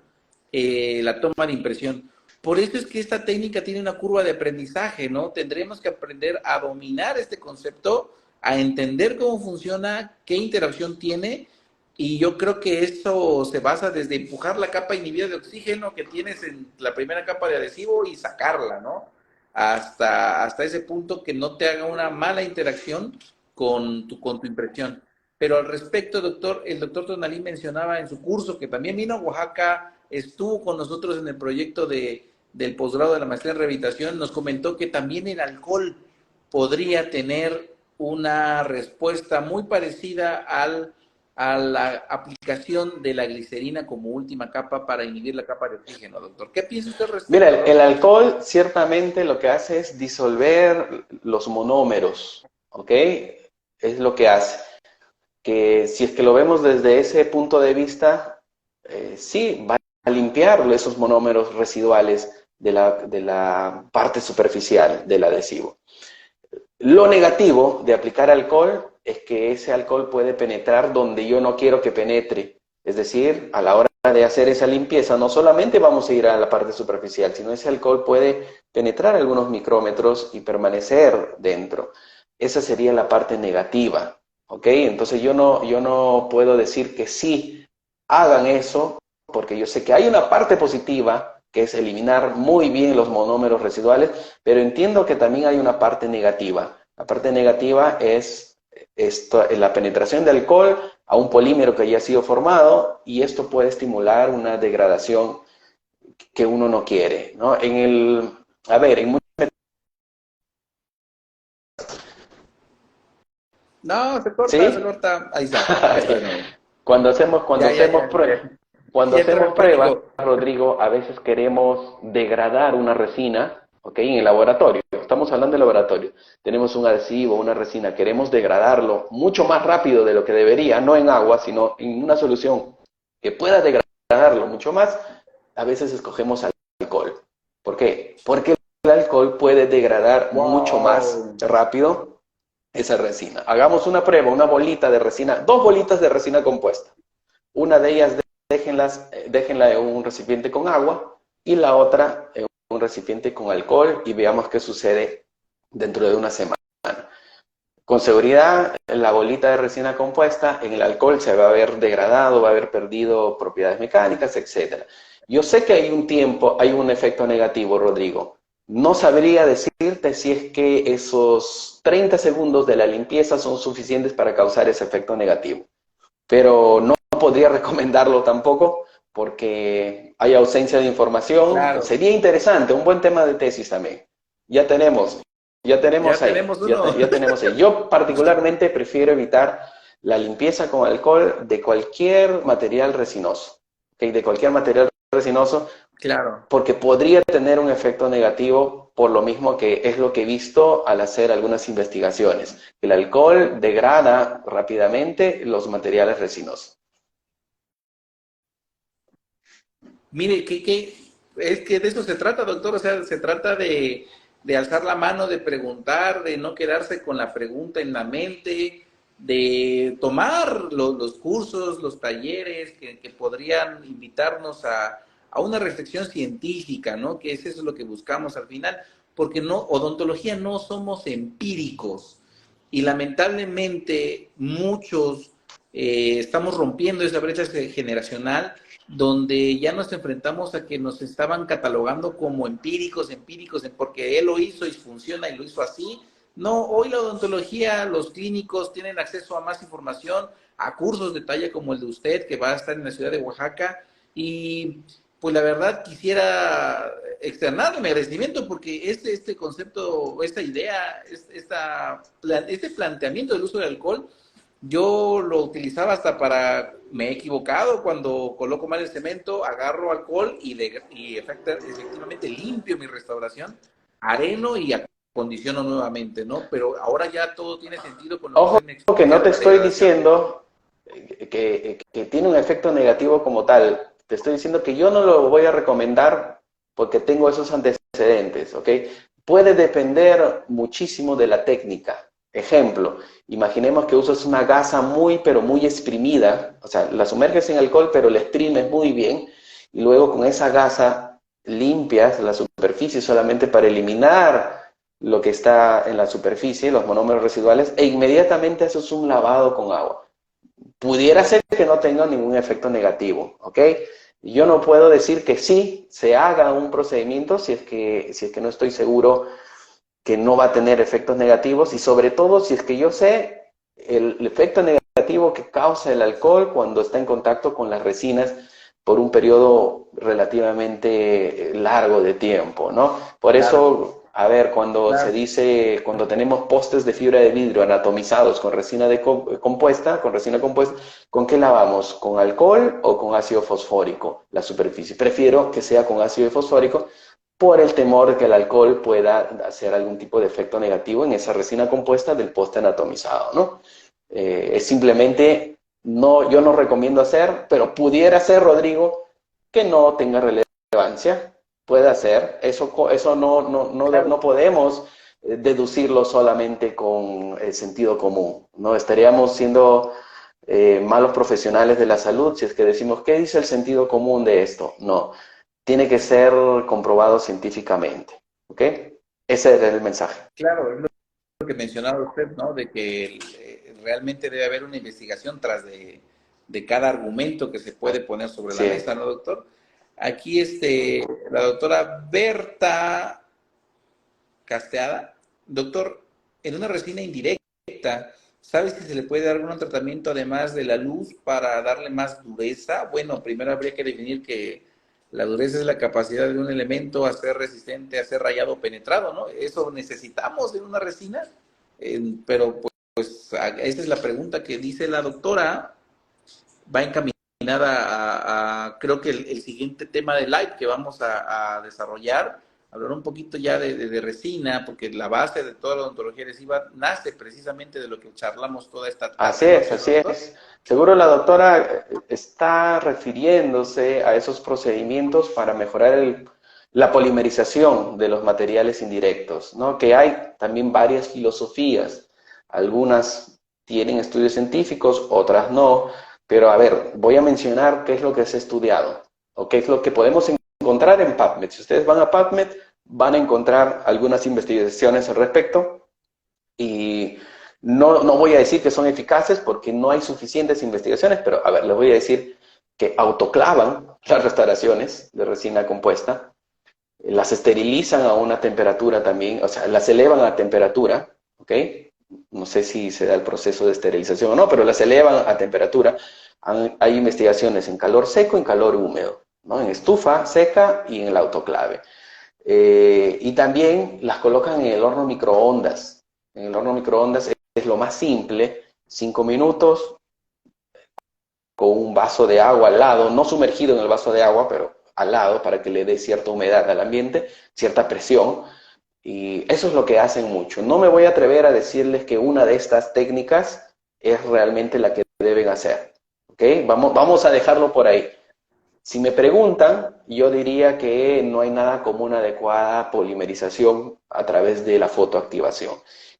la toma de impresión. Por eso es que esta técnica tiene una curva de aprendizaje, ¿no? Tendremos que aprender a dominar este concepto, a entender cómo funciona, qué interacción tiene, y yo creo que eso se basa desde empujar la capa inhibida de oxígeno que tienes en la primera capa de adhesivo y sacarla, ¿no? Hasta ese punto que no te haga una mala interacción con tu impresión. Pero al respecto, doctor, el doctor Tonalí mencionaba en su curso que también vino a Oaxaca, estuvo con nosotros en el proyecto del posgrado de la maestría en rehabilitación, nos comentó que también el alcohol podría tener una respuesta muy parecida a la aplicación de la glicerina como última capa para inhibir la capa de oxígeno, doctor. ¿Qué piensa usted al Mira, respecto, el doctor? alcohol ciertamente lo que hace es disolver los monómeros, ¿ok? Es lo que hace. Que si es que lo vemos desde ese punto de vista, sí, va a limpiar esos monómeros residuales de la parte superficial del adhesivo. Lo negativo de aplicar alcohol es que ese alcohol puede penetrar donde yo no quiero que penetre. Es decir, a la hora de hacer esa limpieza, no solamente vamos a ir a la parte superficial, sino ese alcohol puede penetrar algunos micrómetros y permanecer dentro. Esa sería la parte negativa, ¿ok? Entonces yo no puedo decir que sí hagan eso, porque yo sé que hay una parte positiva, que es eliminar muy bien los monómeros residuales, pero entiendo que también hay una parte negativa. La parte negativa es la penetración de alcohol a un polímero que ya ha sido formado, y esto puede estimular una degradación que uno no quiere, ¿no? A ver, en No, se ¿sí? corta, ahí está de nuevo. Cuando hacemos, cuando Ya, ya, hacemos ya. pruebas, cuando Sí, entró hacemos en pruebas, pánico. Rodrigo, a veces queremos degradar una resina, ¿ok? En el laboratorio, estamos hablando de laboratorio. Tenemos un adhesivo, una resina, queremos degradarlo mucho más rápido de lo que debería, no en agua, sino en una solución que pueda degradarlo mucho más. A veces escogemos alcohol. ¿Por qué? Porque el alcohol puede degradar mucho más Wow. rápido esa resina. Hagamos una prueba, una bolita de resina, dos bolitas de resina compuesta. Una de ellas déjenla en un recipiente con agua y la otra en un recipiente con alcohol, y veamos qué sucede dentro de una semana. Con seguridad, la bolita de resina compuesta en el alcohol se va a haber degradado, va a haber perdido propiedades mecánicas, etc. Yo sé que hay un tiempo, hay un efecto negativo, Rodrigo. No sabría decirte si es que esos 30 segundos de la limpieza son suficientes para causar ese efecto negativo, pero no podría recomendarlo tampoco porque hay ausencia de información. Claro, Sería interesante, un buen tema de tesis también. Ya tenemos, ya ya tenemos ahí, tenemos uno. ya tenemos ahí. Yo particularmente prefiero evitar la limpieza con alcohol de cualquier material resinoso, ¿ok? De cualquier material resinoso, Claro. porque podría tener un efecto negativo, por lo mismo que es lo que he visto al hacer algunas investigaciones. El alcohol degrada rápidamente los materiales resinosos. Mire, es que de eso se trata, doctor. O sea, se trata de alzar la mano, de preguntar, de no quedarse con la pregunta en la mente, de tomar los cursos, los talleres que podrían invitarnos a una reflexión científica, ¿no? Que es eso lo que buscamos al final, porque no, odontología no somos empíricos y lamentablemente muchos estamos rompiendo esa brecha generacional donde ya nos enfrentamos a que nos estaban catalogando como empíricos, porque él lo hizo y funciona y lo hizo así. No, hoy la odontología, los clínicos tienen acceso a más información, a cursos de talla como el de usted, que va a estar en la ciudad de Oaxaca, y pues la verdad quisiera externar mi agradecimiento porque este concepto, esta idea, este planteamiento del uso del alcohol, yo lo utilizaba hasta para, me he equivocado, cuando coloco mal el cemento, agarro alcohol y efectivamente limpio mi restauración, areno y acondiciono nuevamente, ¿no? Pero ahora ya todo tiene sentido con lo que Ojo usted me que explica no de te manera estoy radiante. diciendo que tiene un efecto negativo como tal. Te estoy diciendo que yo no lo voy a recomendar porque tengo esos antecedentes, ¿ok? Puede depender muchísimo de la técnica. Ejemplo, imaginemos que usas una gasa muy, pero muy exprimida, o sea, la sumerges en alcohol, pero la exprimes muy bien, y luego con esa gasa limpias la superficie solamente para eliminar lo que está en la superficie, los monómeros residuales, e inmediatamente haces un lavado con agua. Pudiera ser que no tenga ningún efecto negativo, ¿ok? Yo no puedo decir que sí se haga un procedimiento si es que no estoy seguro que no va a tener efectos negativos, y sobre todo si es que yo sé el efecto negativo negativo que causa el alcohol cuando está en contacto con las resinas por un periodo relativamente largo de tiempo, ¿no? Por Largo, eso, a ver, cuando se claro. dice, cuando tenemos postes de fibra de vidrio anatomizados con resina compuesta, ¿con qué lavamos? ¿Con alcohol o con ácido fosfórico la superficie? Prefiero que sea con ácido fosfórico por el temor de que el alcohol pueda hacer algún tipo de efecto negativo en esa resina compuesta del poste anatomizado, ¿no? Es simplemente, no, yo no recomiendo hacer, pero pudiera ser, Rodrigo, que no tenga relevancia, puede hacer, eso no Claro, podemos deducirlo solamente con el sentido común, ¿no? Estaríamos siendo malos profesionales de la salud si es que decimos, ¿qué dice el sentido común de esto? No, tiene que ser comprobado científicamente, ¿ok? Ese es el mensaje. claro, es lo que mencionaba usted, ¿no? De que realmente debe haber una investigación tras de cada argumento que se puede poner sobre la Sí. mesa, ¿no, doctor? Aquí la doctora Berta Casteada. Doctor, en una resina indirecta, ¿sabes si se le puede dar algún tratamiento además de la luz para darle más dureza? Bueno, primero habría que definir que la dureza es la capacidad de un elemento a ser resistente, a ser rayado o penetrado, ¿no? Eso necesitamos en una resina, pero pues esa es la pregunta que dice la doctora, va encaminada creo que el siguiente tema de live que vamos a desarrollar, hablar un poquito ya de resina, porque la base de toda la odontología adhesiva nace precisamente de lo que charlamos toda esta Así tarde es, noche, ¿no, así doctor? es. Seguro la doctora está refiriéndose a esos procedimientos para mejorar la polimerización de los materiales indirectos, ¿no? Que hay también varias filosofías. Algunas tienen estudios científicos, otras no. Pero a ver, voy a mencionar qué es lo que se ha estudiado o qué es lo que podemos encontrar en PubMed. Si ustedes van a PubMed, van a encontrar algunas investigaciones al respecto y no voy a decir que son eficaces porque no hay suficientes investigaciones, pero a ver, les voy a decir que autoclavan las restauraciones de resina compuesta, las esterilizan a una temperatura también, o sea, las elevan a temperatura, ¿ok? No sé si se da el proceso de esterilización o no, pero las elevan a temperatura. Hay investigaciones en calor seco y en calor húmedo, ¿no? En estufa seca y en el autoclave. Y también las colocan en el horno microondas. En el horno microondas es lo más simple, 5 minutos con un vaso de agua al lado, no sumergido en el vaso de agua, pero al lado para que le dé cierta humedad al ambiente, cierta presión. Y eso es lo que hacen mucho. No me voy a atrever a decirles que una de estas técnicas es realmente la que deben hacer. ¿Ok? Vamos a dejarlo por ahí. Si me preguntan, yo diría que no hay nada como una adecuada polimerización a través de la fotoactivación.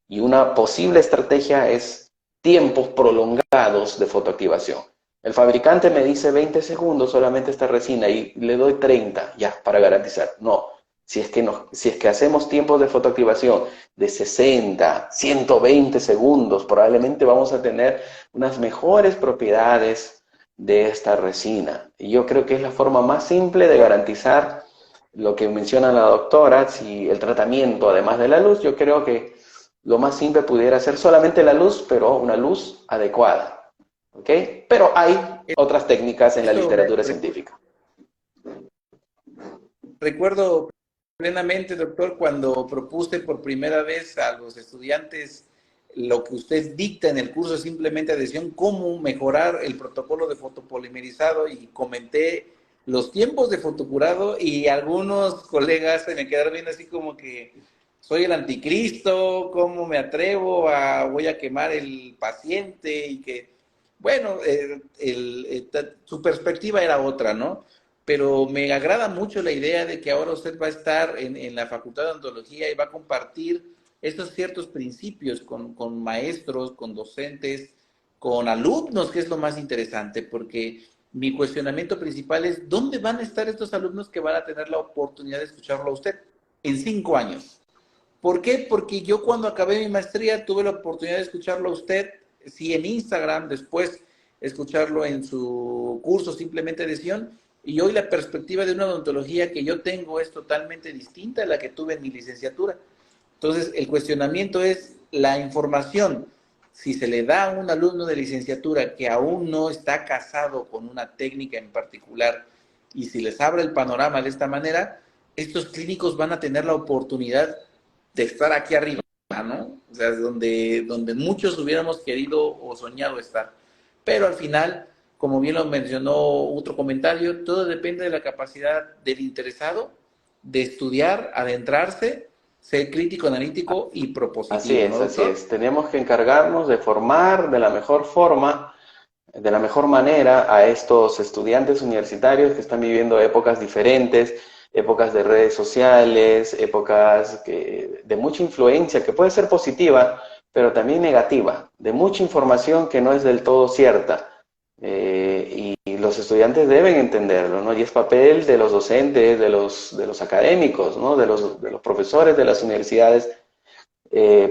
Y una posible estrategia es tiempos prolongados de fotoactivación. El fabricante me dice 20 segundos solamente esta resina y le doy 30 ya para garantizar. No, si es que hacemos tiempos de fotoactivación de 60, 120 segundos, probablemente vamos a tener unas mejores propiedades de esta resina. Y yo creo que es la forma más simple de garantizar lo que menciona la doctora, si el tratamiento, además de la luz, yo creo que lo más simple pudiera ser solamente la luz, pero una luz adecuada. ¿Ok? Pero hay otras técnicas en la Eso literatura científica. recuerdo plenamente, doctor, cuando propuse por primera vez a los estudiantes lo que usted dicta en el curso simplemente adhesión, cómo mejorar el protocolo de fotopolimerizado y comenté los tiempos de fotocurado y algunos colegas se me quedaron viendo así como que soy el anticristo, cómo me atrevo a, voy a quemar el paciente y que, bueno, su perspectiva era otra, ¿no? Pero me agrada mucho la idea de que ahora usted va a estar en la Facultad de Odontología y va a compartir estos ciertos principios con maestros, con docentes, con alumnos, que es lo más interesante, porque mi cuestionamiento principal es, ¿dónde van a estar estos alumnos que van a tener la oportunidad de escucharlo a usted en 5 años? ¿Por qué? Porque yo cuando acabé mi maestría tuve la oportunidad de escucharlo a usted, sí en Instagram, después escucharlo en su curso simplemente de Sion, y hoy la perspectiva de una odontología que yo tengo es totalmente distinta a la que tuve en mi licenciatura. Entonces, el cuestionamiento es la información si se le da a un alumno de licenciatura que aún no está casado con una técnica en particular y si les abre el panorama de esta manera, estos clínicos van a tener la oportunidad de estar aquí arriba, ¿no? O sea, donde muchos hubiéramos querido o soñado estar. Pero al final, como bien lo mencionó otro comentario, todo depende de la capacidad del interesado de estudiar, adentrarse, ser crítico, analítico y propositivo, ¿no, así doctor? es. Tenemos que encargarnos de formar de la mejor forma, de la mejor manera a estos estudiantes universitarios que están viviendo épocas diferentes, épocas de redes sociales, de mucha influencia, que puede ser positiva, pero también negativa, de mucha información que no es del todo cierta. Y los estudiantes deben entenderlo, ¿no? Y es papel de los docentes, de los académicos, ¿no? De los profesores de las universidades,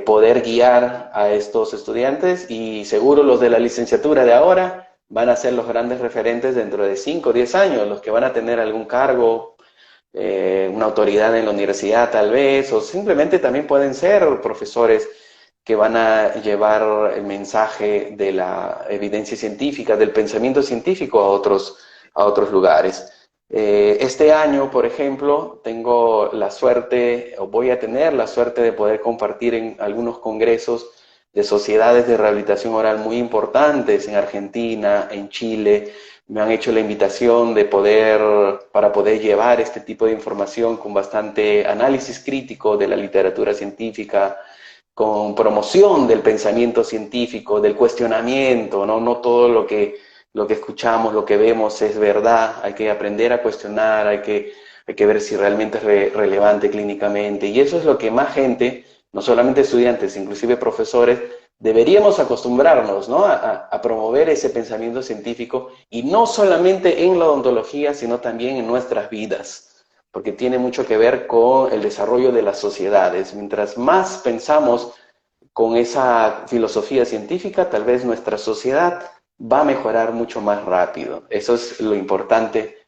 poder guiar a estos estudiantes, y seguro los de la licenciatura de ahora van a ser los grandes referentes dentro de 5 o 10 años, los que van a tener algún cargo, una autoridad en la universidad tal vez, o simplemente también pueden ser profesores que van a llevar el mensaje de la evidencia científica, del pensamiento científico a otros lugares. Este año, por ejemplo, tengo la suerte, o voy a tener la suerte de poder compartir en algunos congresos de sociedades de rehabilitación oral muy importantes en Argentina, en Chile. Me han hecho la invitación para poder llevar este tipo de información con bastante análisis crítico de la literatura científica, con promoción del pensamiento científico, del cuestionamiento, ¿no? No todo lo que escuchamos, lo que vemos es verdad, hay que aprender a cuestionar, hay que ver si realmente es relevante clínicamente, y eso es lo que más gente, no solamente estudiantes, inclusive profesores, deberíamos acostumbrarnos, ¿no? A promover ese pensamiento científico, y no solamente en la odontología, sino también en nuestras vidas, porque tiene mucho que ver con el desarrollo de las sociedades. Mientras más pensamos con esa filosofía científica, tal vez nuestra sociedad va a mejorar mucho más rápido. Eso es lo importante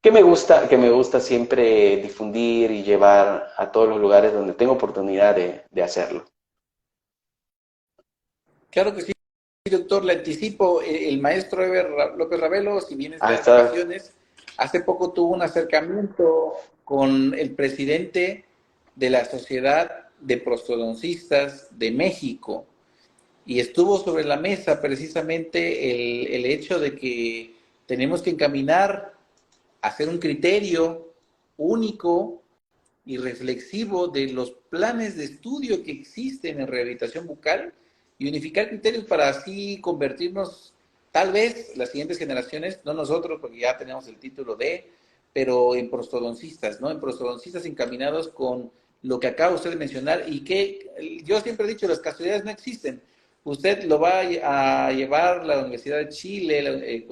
que me gusta siempre difundir y llevar a todos los lugares donde tengo oportunidad de hacerlo. Claro que sí, doctor, le anticipo, el maestro Eber López Ravelo, si bien está Ah, de está. vacaciones, hace poco tuvo un acercamiento con el presidente de la Sociedad de Prostodoncistas de México, y estuvo sobre la mesa precisamente el hecho de que tenemos que encaminar a hacer un criterio único y reflexivo de los planes de estudio que existen en rehabilitación bucal y unificar criterios para así convertirnos, tal vez las siguientes generaciones, no nosotros porque ya tenemos el título de, pero en prostodoncistas, ¿no? En prostodoncistas encaminados con lo que acaba usted de mencionar, y que yo siempre he dicho, las casualidades no existen. Usted lo va a llevar la Universidad de Chile,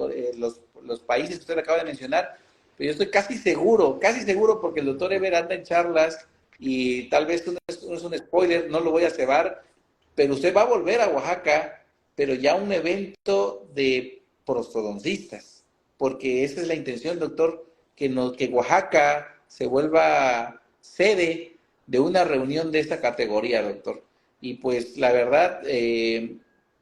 los países que usted acaba de mencionar, pero yo estoy casi seguro, porque el doctor Eber anda en charlas y tal vez no es un spoiler, no lo voy a cebar, pero usted va a volver a Oaxaca, pero ya un evento de prostodoncistas, porque esa es la intención, doctor, que Oaxaca se vuelva sede de una reunión de esta categoría, doctor. Y pues la verdad,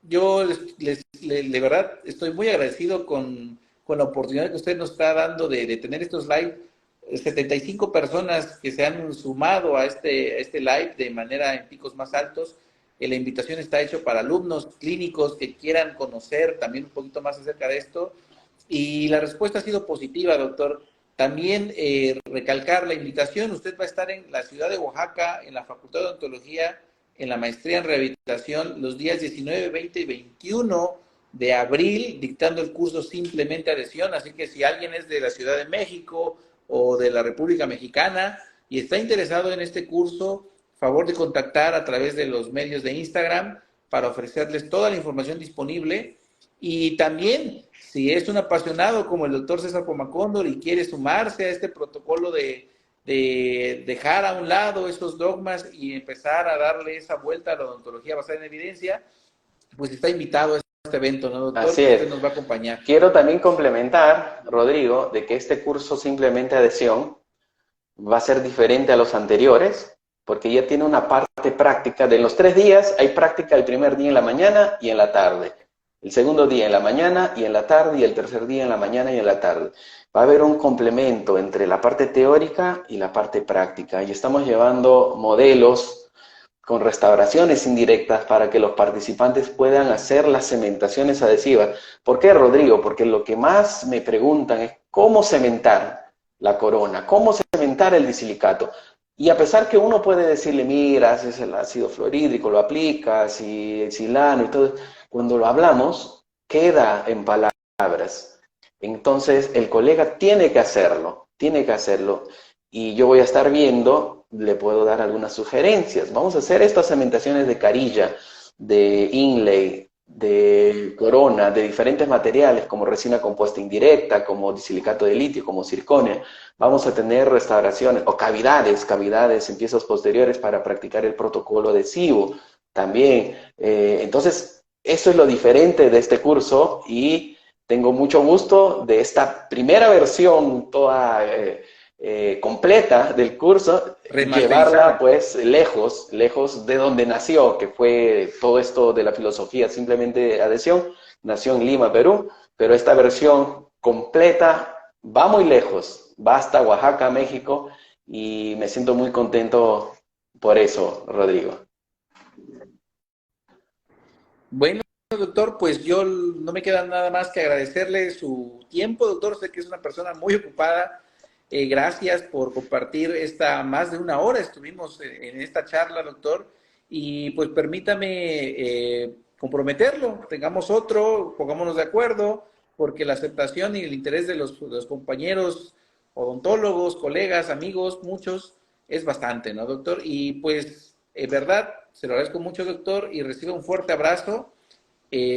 yo de verdad estoy muy agradecido con la oportunidad que usted nos está dando de tener estos live. 75 personas que se han sumado a este live de manera en picos más altos. La invitación está hecha para alumnos clínicos que quieran conocer también un poquito más acerca de esto. Y la respuesta ha sido positiva, doctor. También recalcar la invitación, usted va a estar en la ciudad de Oaxaca, en la Facultad de Odontología, en la maestría en rehabilitación, los días 19, 20 y 21 de abril, dictando el curso Simplemente Adhesión. Así que si alguien es de la Ciudad de México o de la República Mexicana y está interesado en este curso, favor de contactar a través de los medios de Instagram para ofrecerles toda la información disponible. Y también, si es un apasionado como el doctor César Pomacóndor y quiere sumarse a este protocolo de dejar a un lado esos dogmas y empezar a darle esa vuelta a la odontología basada en evidencia, pues está invitado a este evento, ¿no, doctor? Así Que usted es. nos va a acompañar. Quiero también complementar, Rodrigo, de que este curso Simplemente Adhesión va a ser diferente a los anteriores, porque ya tiene una parte práctica. De los 3 días, hay práctica el primer día en la mañana y en la tarde. El segundo día en la mañana y en la tarde, y el tercer día en la mañana y en la tarde. Va a haber un complemento entre la parte teórica y la parte práctica, y estamos llevando modelos con restauraciones indirectas para que los participantes puedan hacer las cementaciones adhesivas. ¿Por qué, Rodrigo? Porque lo que más me preguntan es cómo cementar la corona, cómo cementar el disilicato. Y a pesar que uno puede decirle, mira, haces el ácido fluorhídrico, lo aplicas, y el silano y todo, cuando lo hablamos, queda en palabras. Entonces, el colega tiene que hacerlo, y yo voy a estar viendo, le puedo dar algunas sugerencias. Vamos a hacer estas cementaciones de carilla, de inlay, de corona, de diferentes materiales, como resina compuesta indirecta, como disilicato de litio, como circonia. Vamos a tener restauraciones, o cavidades en piezas posteriores para practicar el protocolo adhesivo también. Entonces, eso es lo diferente de este curso, y tengo mucho gusto de esta primera versión toda completa del curso, llevarla Remasterizada. pues lejos, lejos de donde nació, que fue todo esto de la filosofía simplemente adhesión, nació en Lima, Perú, pero esta versión completa va muy lejos, va hasta Oaxaca, México, y me siento muy contento por eso, Rodrigo. Bueno, doctor, pues yo no me queda nada más que agradecerle su tiempo, doctor. Sé que es una persona muy ocupada. Gracias por compartir esta más de una hora. Estuvimos en esta charla, doctor. Y pues permítame comprometerlo. Tengamos otro, pongámonos de acuerdo, porque la aceptación y el interés de los compañeros odontólogos, colegas, amigos, muchos, es bastante, ¿no, doctor? Y pues, verdad, se lo agradezco mucho, doctor, y reciba un fuerte abrazo.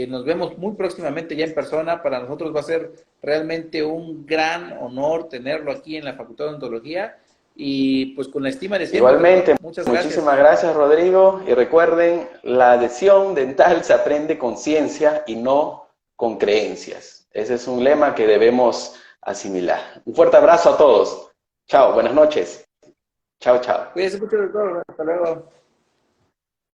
Nos vemos muy próximamente ya en persona. Para nosotros va a ser realmente un gran honor tenerlo aquí en la Facultad de Odontología, y pues con la estima de siempre, Igualmente, doctor. Muchas muchísimas gracias. gracias, Rodrigo, y recuerden, la adhesión dental se aprende con ciencia y no con creencias. Ese es un lema que debemos asimilar. Un fuerte abrazo a todos. Chao, buenas noches. Chao, chao. Cuídese mucho, doctor. Hasta luego.